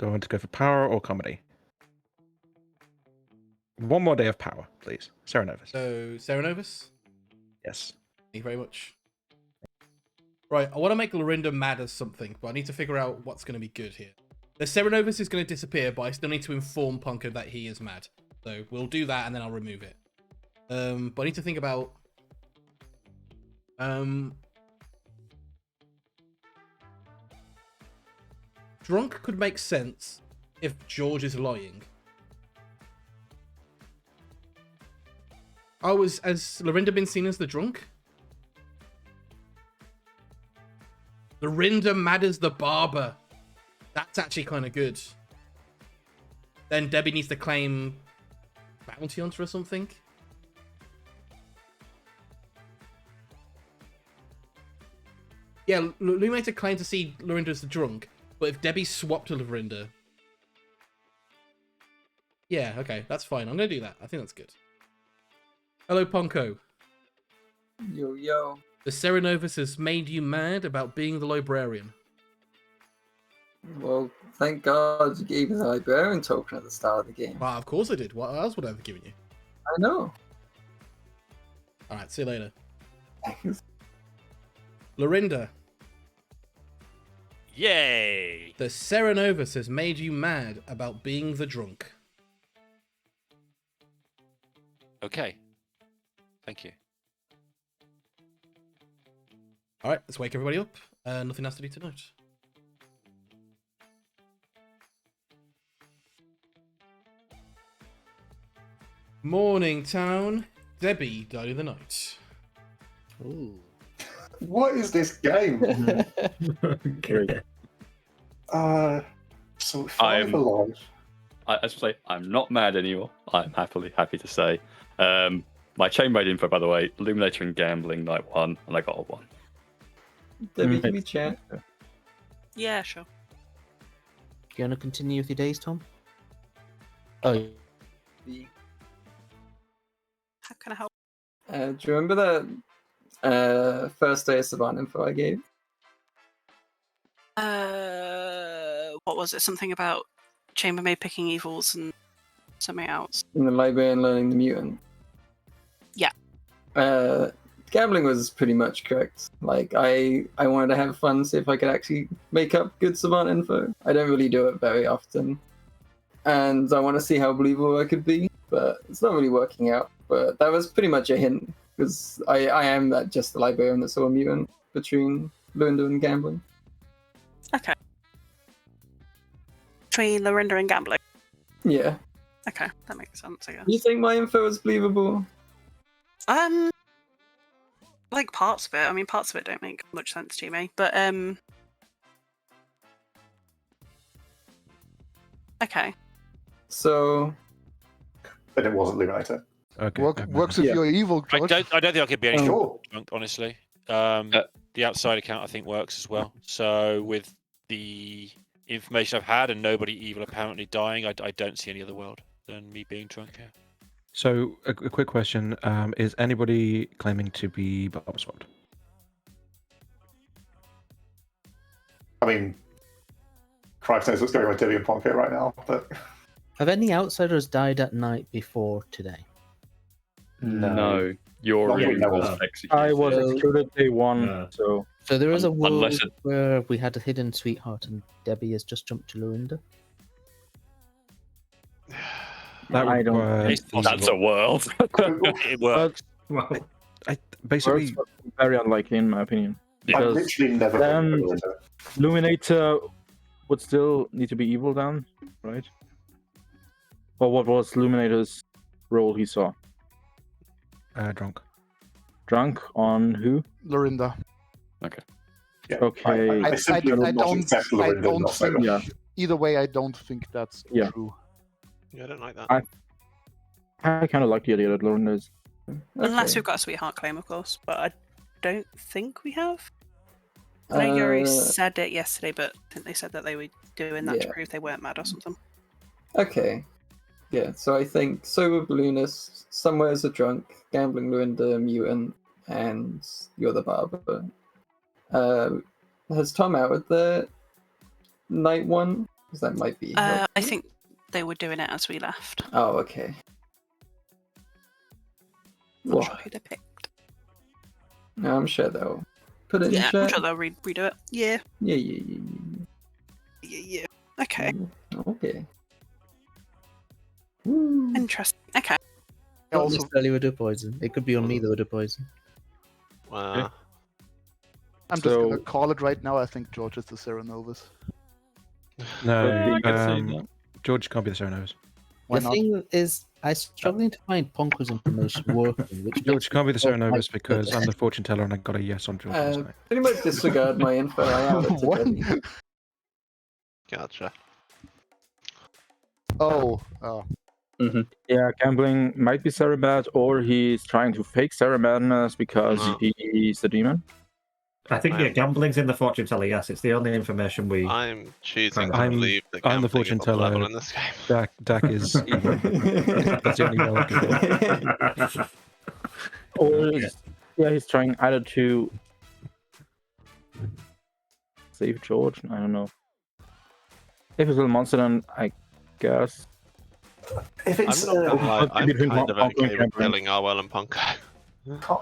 I want to go for power or comedy? One more day of power, please. Serenovus. So, Serenovus? Yes. Thank you very much. Right, I want to make Lorinda mad as something, but I need to figure out what's going to be good here. The Serenovus is going to disappear, but I still need to inform Ponko that he is mad. So, we'll do that and then I'll remove it. But I need to think about... Drunk could make sense if George is lying. Oh, has Lorinda been seen as the drunk? Lorinda mad as the barber. That's actually kind of good. Then Debbie needs to claim bounty hunter or something. Yeah, Lou made a claim to see Lorinda as the drunk, but if Debbie swapped to Lorinda... Yeah, okay, that's fine. I'm going to do that. I think that's good. Hello, Ponko. Yo. The Serenovus has made you mad about being the librarian. Well, thank God you gave me the librarian token at the start of the game. Well, of course I did. What else would I have given you? I know. Alright, see you later. Lorinda. Yay! The Serenovus has made you mad about being the drunk. Okay. Thank you. Alright, let's wake everybody up. Nothing else to do tonight. Morning, town. Debbie died in the night. Ooh. What is this game? Okay. So I'm- 5 alive. I should say, I'm not mad anymore. I'm happy to say. My chain raid info, by the way, Illuminator and Gambling, night 1, and I got a 1. Debbie, can we chat? Yeah, sure. You want to continue with your days, Tom? Oh, How can I help? Do you remember that first day of Savant info I gave? What was it? Something about chambermaid picking evils and something else. And the librarian learning the mutant? Yeah. Gambling was pretty much correct. Like, I wanted to have fun, see if I could actually make up good Savant info. I don't really do it very often. And I want to see how believable I could be but it's not really working out. But that was pretty much a hint, because I am just the librarian that saw a mutant between Lorinda and gambling. Okay. Between Lorinda and gambling. Yeah. Okay, that makes sense, I guess. You think my info is believable? Like parts of it. I mean, parts of it don't make much sense to me, but okay. So. Then it wasn't Illuminator. Okay. Works if you're evil, I George. don't think I could be any Sure. drunk, honestly. The outside account I think works as well. So with the information I've had and nobody evil apparently dying, I don't see any other world than me being drunk here. So a quick question: is anybody claiming to be Bob swapped? I mean, Christ knows what's going on with Debbie and Ponko right now, but Have any outsiders died at night before today? No, you're Not in yet, was no. executed. I was So- executed day one, No. so So there is a world Unless it- where we had a hidden sweetheart and Debbie has just jumped to Lorinda. That I don't requires It's possible. That's a world. It works. Well, basically. works, but very unlikely in my opinion. I've Because literally never then- been into it. Luminator would still need to be evil down, right? Or what was Luminator's role he saw? Drunk. Drunk on who? Lorinda. Yeah. Okay. I simply I would not don't, accept I Lorinda don't not so think. Yeah. Either way, I don't think that's Yeah. true. Yeah, I don't like that. I kind of like the idea that Lorinda's. Unless Okay. we've got a sweetheart claim, of course, but I don't think we have. I know Yuri said it yesterday, but I think they said that they were doing that to Yeah. prove they weren't mad or something. Okay. Yeah, so I think sober balloonist, somewhere's a drunk, gambling Lorinda, mutant, and you're the barber. Has Tom outed the night one? Because that might be. I helpful. think they were doing it as we left. Oh, okay. Not Well, sure who they picked. no, I'm sure they'll put it in Yeah, I'm chat. sure they'll redo it. Yeah, Yeah. yeah. Okay, Okay. Woo. interesting. Okay. I Not also, necessarily with the poison. It could be on me though with the poison. Wow. I'm just So- gonna call it right now. I think George is the Serenovus. No, I can see that. George can't be the Serenos. Why the not? thing is, I'm struggling to find Ponko's information working. Which George can't be the makes me Serenovus quite because nervous. I'm the fortune teller and I got a yes on George last night. Pretty much disregard my info. I outed to What? Debbie. Gotcha. Oh, Yeah, gambling might be Cerebat, or he's trying to fake Ceremadness because No. he's the demon. I think yeah, gambling's in the fortune teller. Yes, it's the only information we. I'm choosing to I'm- believe that I'm the gambling fortune is on the level teller. in this game. Dak is evil. That's the only way I can do it. Or he's trying either to save George. I don't know. If it's a monster, then I guess. If it's, I'm not gonna lie, I'm between kind of Ponko and okay with gambling. killing Arwell and Ponko.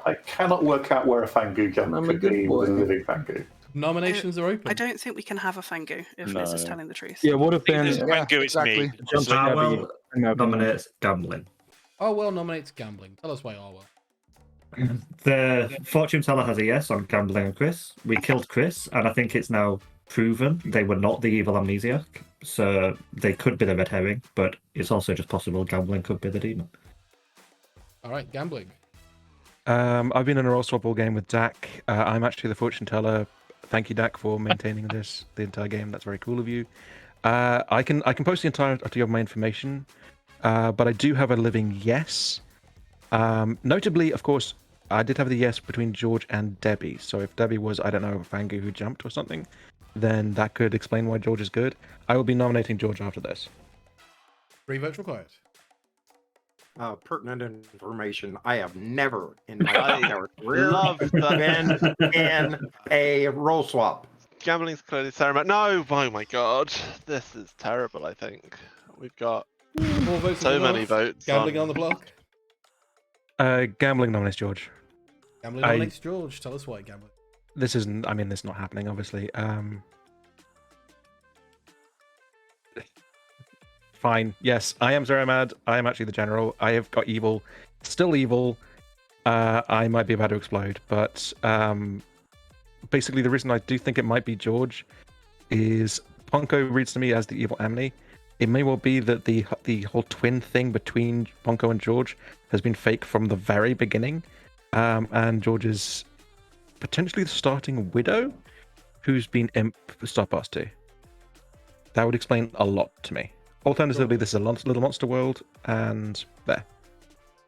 I cannot work out where a Fangu gun I'm a could good be boy. with a living Fangu. Nominations are open. I don't think we can have a Fangu if Liz is No. telling the truth. Yeah, would have There's been Yeah, Fangu, it's exactly. me. jump to Harwell Debbie. in my opinion. nominates gambling. Orwell nominates gambling. Tell us why Orwell. The fortune teller has a yes on gambling and Chris. We killed Chris, and I think it's now proven they were not the evil amnesiac. So they could be the red herring, but it's also just possible gambling could be the demon. All right, gambling. I've been in a roll swap all game with Dak. I'm actually the fortune teller. Thank you, Dak, for maintaining this the entire game. That's very cool of you. I can post the entirety of my information, but I do have a living yes. Notably, of course, I did have the yes between George and Debbie. So if Debbie was, I don't know, a Fangu who jumped or something, then that could explain why George is good. I will be nominating George after this. 3 votes required. Pertinent information. I have never in my entire career Love that. been in a roll swap. Gambling's clearly Sarah. No, oh my god. This is terrible, I think. We've got 4 votes so on the many block. votes. Gambling on the block. Gambling nominates George. Gambling nominates George. Tell us why gambling. This isn't. I mean, this is not happening. Obviously. fine. Yes, I am Zeramad. I am actually the general. I have got evil. Still evil. I might be about to explode, but basically the reason I do think it might be George is Ponko reads to me as the evil Amni. It may well be that the whole twin thing between Ponko and George has been fake from the very beginning, and George is potentially the starting widow who's been imp Starpass too. That would explain a lot to me. Alternatively, this is a little monster world, and there.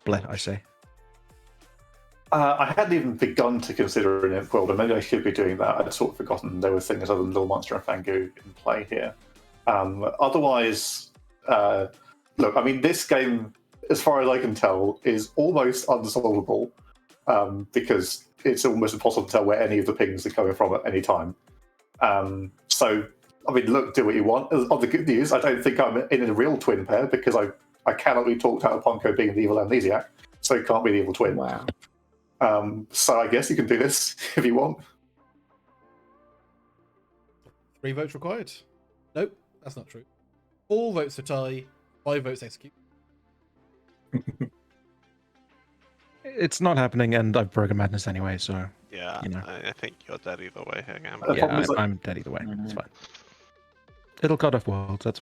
Bleh, I say. I hadn't even begun to consider an imp world, and maybe I should be doing that. I'd sort of forgotten there were things other than Little Monster and Fangu in play here. Otherwise, look, I mean, this game, as far as I can tell, is almost unsolvable because it's almost impossible to tell where any of the pings are coming from at any time. So, I mean, look, do what you want. On the good news, I don't think I'm in a real twin pair because I cannot be talked out of Ponko being the evil Amnesiac, so it can't be the evil twin. Wow. So I guess you can do this if you want. 3 votes required. Nope, that's not true. 4 votes for tie, 5 votes execute. It's not happening, and I've broken madness anyway, so... Yeah, you know. I think you're dead either way here, Gambler. Yeah, I'm dead either way. It's fine. It'll cut off worlds, that's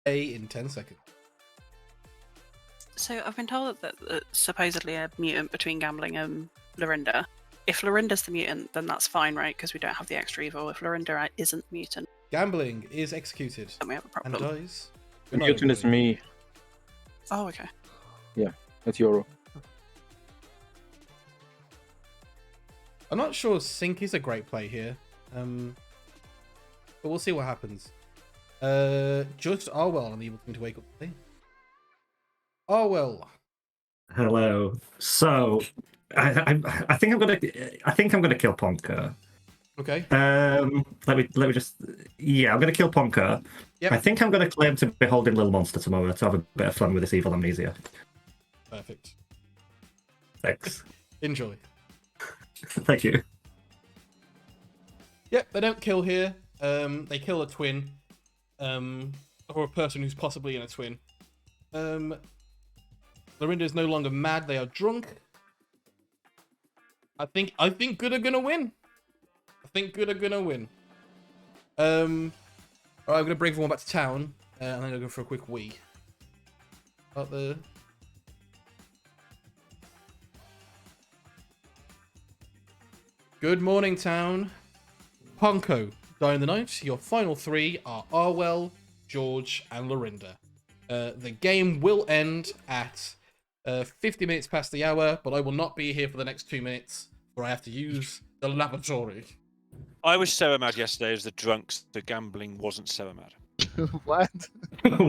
in 10 seconds. So I've been told that supposedly a mutant between Gambling and Lorinda. If Lorinda's the mutant, then that's fine, right? Because we don't have the extra evil. If Lorinda isn't the mutant, Gambling is executed then we have a problem. and dies. The mutant is me. Oh, okay. Yeah, it's Yoro. I'm not sure Sync is a great play here, but we'll see what happens. Just Arwell, I'm able to wake up today. Arwell. Hello. So, I think I'm gonna kill Ponka. Okay. Let me just. Yeah, I'm gonna kill Ponka. Yep. I think I'm gonna claim to be holding Little Monster tomorrow to have a bit of fun with this evil Amnesia. Perfect. Thanks. Enjoy. Thank you. Yep, they don't kill here. They kill a twin. Or a person who's possibly in a twin. Lorinda is no longer mad, they are drunk. I think good are gonna win. Alright, I'm gonna bring everyone back to town, and then I'll go for a quick wee. Out there. Good morning, town. Ponko, dying the night. Your final 3 are Arwell, George, and Lorinda. The game will end at 50 minutes past the hour, but I will not be here for the next 2 minutes, for I have to use the lavatory. I was Seramad yesterday as the drunks. The Gambling wasn't Seramad. What?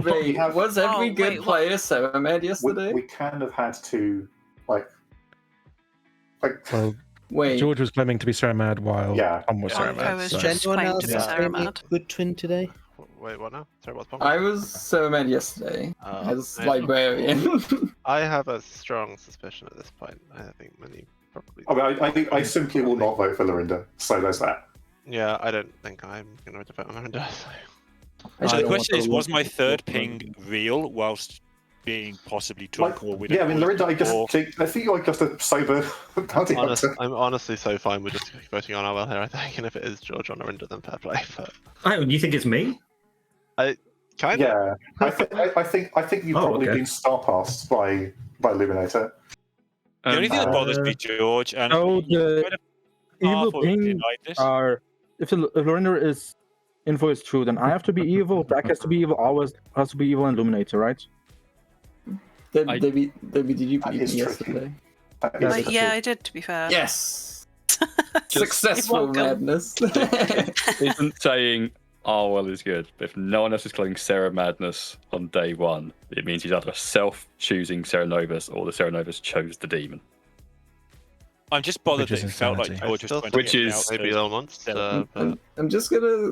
Wait, was every good player Seramad yesterday? We kind of had to, like. Well, wait. George was claiming to be Seramad while Tom was Ponko Seramad. was So. just claimed to be Seramad. Good twin today. Wait, what now? Sorry, what's Ponko? I was Seramad yesterday as librarian. I have a strong suspicion at this point. I think many probably. I mean, I simply will not vote for Lorinda, so there's that. Yeah, I don't think I'm going to vote on Lorinda. The question is, was my third ping real whilst being possibly drunk or with? Yeah, I mean, Lorinda, I think you're just a sober bounty hunter. I'm honestly so fine with just voting on Arwell here, I think, and if it is George or Lorinda, then fair play. But Oh, you think it's me? I kind of. Yeah, I think you've probably been star passed by Luminator. The only thing that bothers me, George, and the evil things are if Lorinda is info is true, then I have to be evil, Dak has to be evil, always has to be evil, and Illuminator, right? Debbie, did you beat me yesterday? Yeah, I did, to be fair. Yes! Successful madness. Isn't saying Arwell is good, but if no one else is calling Sarah Madness on day 1, it means he's either self-choosing Sarah Novus or the Sarah Novus chose the demon. I'm just bothered that it felt like George was trying to get me out maybe Little Monster. I'm just gonna.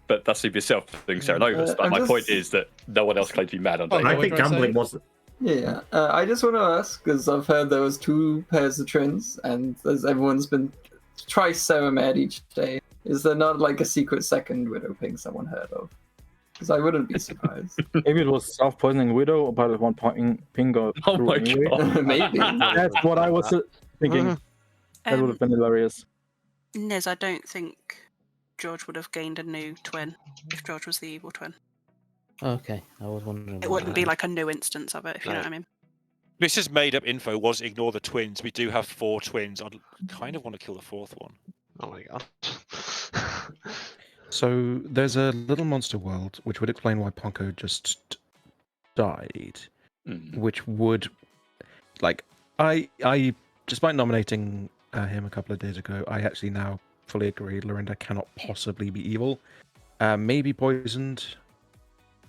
But that's yourself doing Sarah Novus. But my point is that no one else claimed to be mad on day 1. I think Gambling was. Yeah, I just want to ask, because I've heard there was 2 pairs of twins, and as everyone's been twice so mad each day, is there not like a secret second widow ping someone heard of? Because I wouldn't be surprised. Maybe it was self-poisoning widow, but at one point ping go Oh through my anyway. God. Maybe. That's what I was thinking. That would have been hilarious. Niz, I don't think George would have gained a new twin if George was the evil twin. Okay, I was wondering. It wouldn't be like a new instance of it, if you know No. what I mean. This is made up info. Was ignore the twins. We do have 4 twins. I'd kind of want to kill the 4th one. Oh my god. So there's a little monster world, which would explain why Ponko just died. Which would, like, I despite nominating him a couple of days ago, I actually now fully agree. Lorinda cannot possibly be evil. Maybe poisoned.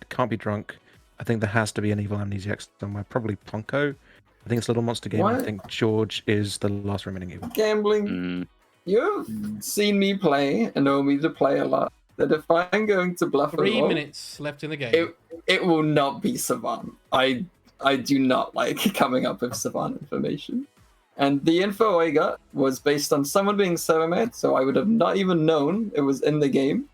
Can't be drunk. I think there has to be an evil amnesiac somewhere. Probably Ponko. I think it's a little monster game. I What? think George is the last remaining evil. Gambling. You've seen me play and know me to play a lot. That if I'm going to bluff 3 a lot, minutes left in the game. it will not be Savant. I do not like coming up with Savant information. And the info I got was based on someone being Sevamed, so I would have not even known it was in the game,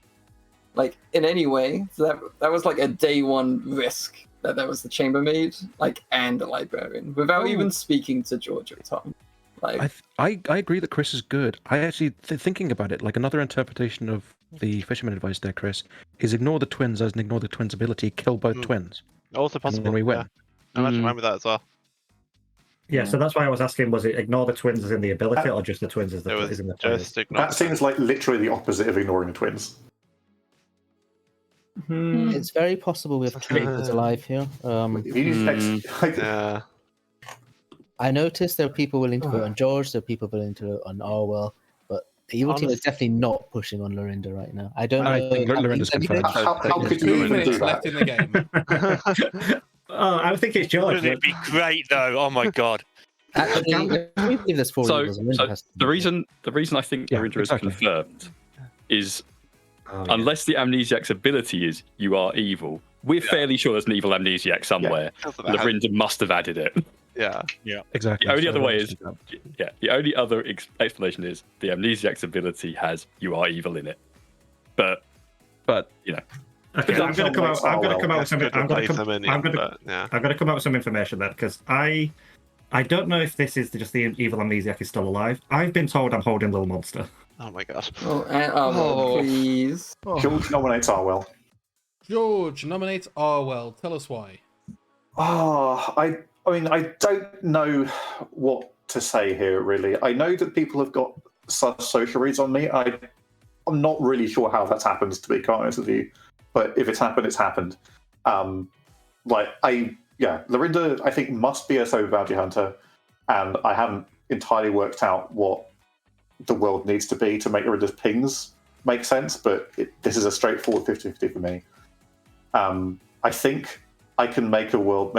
like in any way. So that was like a day 1 risk that there was the chambermaid, like, and a librarian, without even speaking to George or Tom. Like, I agree that Chris is good. I actually thinking about it, like another interpretation of the fisherman advice there, Chris, is ignore the twins as an ignore the twins ability, kill both twins. Also And possible. then we win. Yeah. I'm actually fine with that as well. Yeah, so that's why I was asking, was it ignore the twins as in the ability, or just the twins as the is in the players? That seems like literally the opposite of ignoring the twins. It's very possible we have 2 equals alive here. Yeah. I noticed there are people willing to vote on George, there are people willing to vote on Orwell, but the evil team is definitely not pushing on Lorinda right now. I don't know. I think Lorinda's confirmed. How could you even do left that? in the game. Oh, I think it's George. Wouldn't it be great though? Oh my god. Actually, I believe there's 4 So, evils. Lorinda has to the be reason I think Yeah, Lorinda exactly. is confirmed is Oh, yeah. unless the amnesiac's ability is you are evil, we're fairly sure there's an evil amnesiac somewhere. Because of that. Lorinda must have added it. Yeah. Exactly. The only So other way that's is, just- yeah, the only other explanation is the amnesiac's ability has you are evil in it. But you know, Okay, I'm going to come out. I'm going to come out with some. Good I'm going replace to them come. in, I'm going but, yeah. to come out with some information then, because I don't know if this is just the evil amnesiac is still alive. I've been told I'm holding little monster. Oh my god. Please. George nominates Arwell. George nominates Arwell. Tell us why. I mean, I don't know what to say here, really. I know that people have got such social reads on me. I'm not really sure how that's happened, to be quite honest with you. But if it's happened, it's happened. Lorinda, I think, must be a solo bounty hunter, and I haven't entirely worked out what the world needs to be to make Lorinda's pings make sense, but this is a straightforward 50-50 for me. I think I can make a world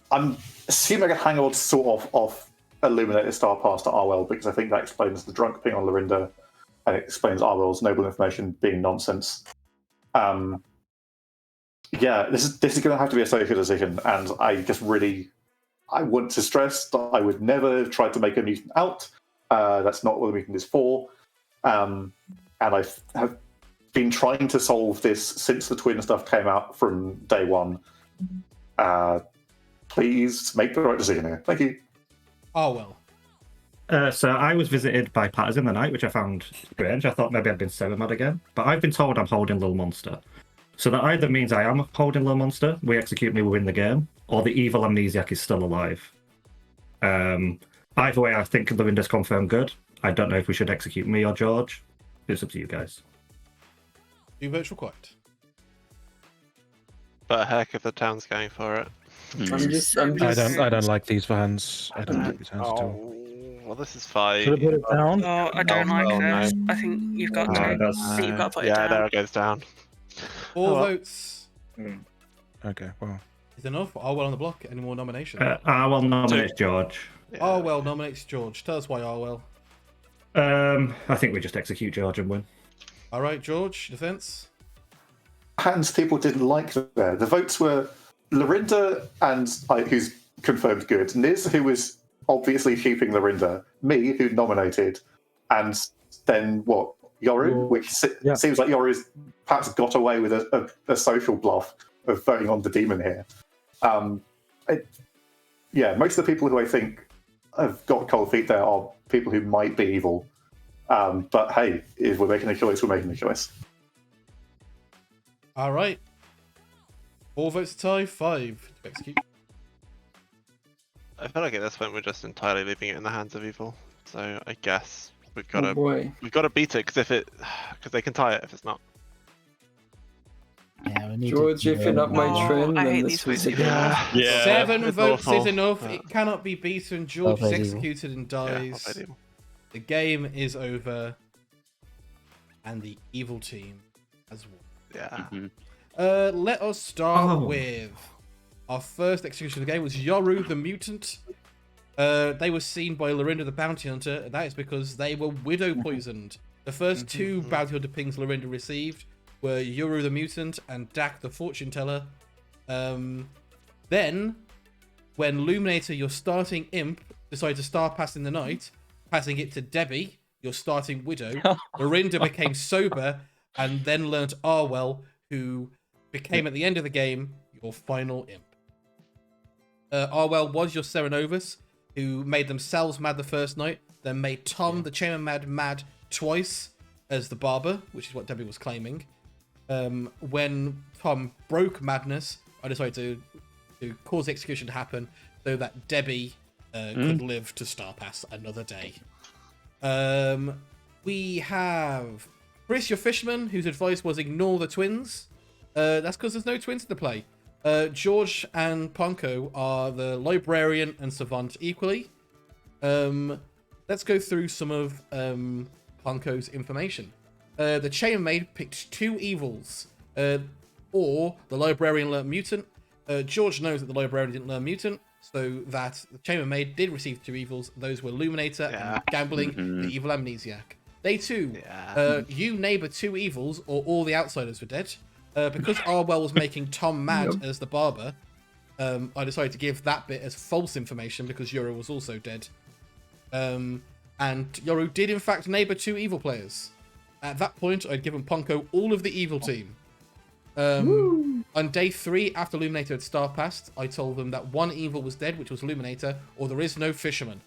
I'm assuming I can hang on sort of off Illuminated Star Pass to Arwell, because I think that explains the drunk ping on Lorinda, and it explains Arwell's noble information being nonsense. This is going to have to be a social decision, and I want to stress that I would never try to make a mutant out. That's not what the mutant is for. And I have been trying to solve this since the twin stuff came out from day 1. Please make the right decision here. Thank you. Arwell. So I was visited by Patters in the night, which I found strange. I thought maybe I'd been Severmad again, but I've been told I'm holding Little Monster. So that either means I am holding Little Monster, we execute me, we win the game, or the evil amnesiac is still alive. Either way, I think Lorinda's confirmed good. I don't know if we should execute me or George. It's up to you guys. 2 votes required. But heck if the town's going for it. I don't like these hands. I don't like these hands at all. Well, this is fine. Should I put it down? Oh, I don't like this. I think you've got to. I think you've got to put it down. there it goes down. 4 votes Okay, well. is enough. Arwell on the block. Any more nominations? Arwell nominates George. Arwell nominates George. Tell us why Arwell. I think we just execute George and win. All right, George, defense. Hands people didn't like there. The votes were Lorinda and who's confirmed good, Niz, who was obviously sheeping Lorinda, me, who nominated, and then what? Yoru, which seems like Yoru's perhaps got away with a social bluff of voting on the demon here. Most of the people who I think have got cold feet there are people who might be evil. But hey, if we're making a choice, we're making a choice. All right. 4 votes to tie, 5 to execute. I feel like at this point we're just entirely leaving it in the hands of evil. So I guess we've got to beat it because they can tie it if it's not. Yeah, we need George, if you're not my trend, I then hate this these was votes. Yeah. 7 votes awful. is enough. It cannot be beaten. George is Well, executed and dies. The game is over, and the evil team has won. Yeah. Let us start with our first execution of the game was Yoru the Mutant. They were seen by Lorinda the Bounty Hunter, and that is because they were widow poisoned. The first 2 Bounty Hunter pings Lorinda received were Yoru the Mutant and Dak the Fortune Teller. Then, when Luminator, your starting imp, decided to star pass in the night, passing it to Debbie, your starting widow, Lorinda became sober and then learnt Arwell, who became at the end of the game your final imp. Arwell was your Serenovus, who made themselves mad the first night, then made Tom the Chamber mad twice as the barber, which is what Debbie was claiming. When Tom broke madness, I decided to cause the execution to happen so that Debbie could live to star pass another day. We have Chris, your fisherman, whose advice was ignore the twins. That's because there's no twins to play. George and Ponko are the librarian and savant equally. Let's go through some of Ponko's information. The chambermaid picked 2 evils, or the librarian learnt mutant. George knows that the librarian didn't learn mutant, so that the chambermaid did receive 2 evils. Those were Luminator and Gambling, the evil Amnesiac. Day 2, you neighbour 2 evils, or all the outsiders were dead. Because Arwell was making Tom mad as the barber, I decided to give that bit as false information because Yoru was also dead. And Yoru did in fact neighbour 2 evil players. At that point, I'd given Ponko all of the evil team. On day 3, after Luminator had star passed, I told them that 1 evil was dead, which was Luminator, or there is no fisherman.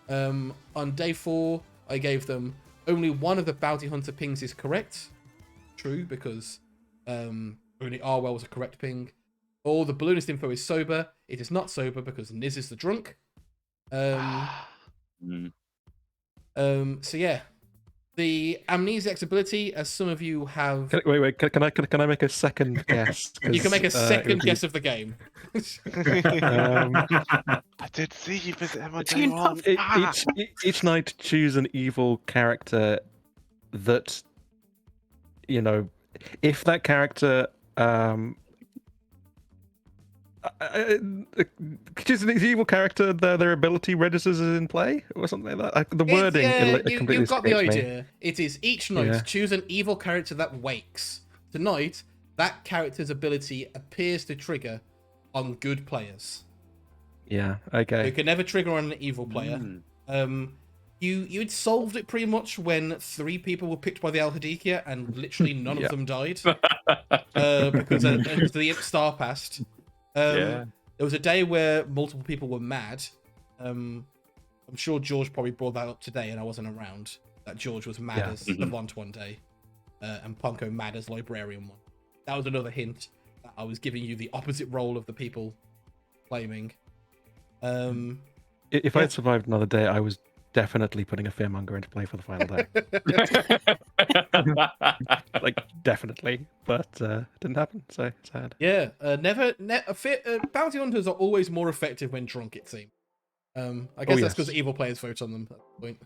On day 4, I gave them only 1 of the bounty hunter pings is correct. True, because only Arwell was a correct ping. All the balloonist info is sober. It is not sober because Niz is the drunk. So yeah. The Amnesiac's ability, as some of you have... Can I make a second guess? You can make a second guess of the game. I did see you visit him on day 1. Each night, choose an evil character that, if that character choose an evil character, their ability registers as in play or something like that. The wording completely you've got the escapes me. idea. It is each night choose an evil character that wakes. Tonight, that character's ability appears to trigger on good players. Yeah, okay. You can never trigger on an evil player. You'd solved it pretty much when 3 people were picked by the Al-Hadikia and literally none of them died. Because the imp star passed. There was a day where multiple people were mad. I'm sure George probably brought that up today and I wasn't around. That George was mad as Savant one day. And Ponko mad as Librarian one. That was another hint that I was giving you the opposite role of the people claiming. If I had survived another day, I was definitely putting a fearmonger into play for the final day. Definitely, but it didn't happen. So sad. Yeah, bounty hunters are always more effective when drunk. It seems. I guess that's because evil players vote on them at that point.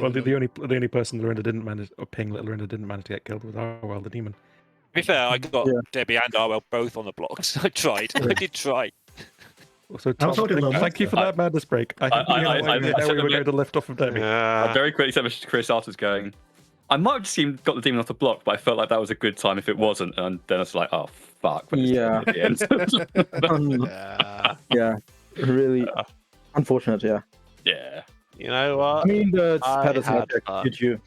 Well, the only person Lorinda didn't manage, or ping that Lorinda didn't manage to get killed was Arwell the demon. To be fair, I got Debbie and Arwell both on the blocks. I tried. I did try. So Tom, thank you for that madness break. I think we were going to lift off of Debbie. I very quickly said to Chris afterwards going, I might have just got the demon off the block, but I felt like that was a good time if it wasn't. And then I was like, oh, fuck. When Yeah. at the end. Yeah, really unfortunate. Yeah. Yeah. You know what? I mean, the I Paddles had Magic, fun. did you?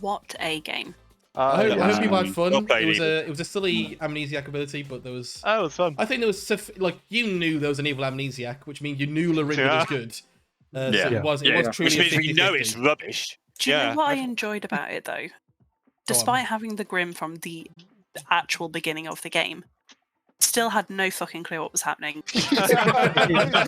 What a game. I hope people had fun. Well played, It was a silly amnesiac ability, but there was. Oh, it was fun. I think there was like you knew there was an evil amnesiac, which means you knew Lorinda Yeah. was good. So Yeah. it was truly Which means a we know 50-50. it's rubbish. Do you Yeah. know what I enjoyed about it though? Despite having the Grim from the actual beginning of the game, still had no fucking clue what was happening.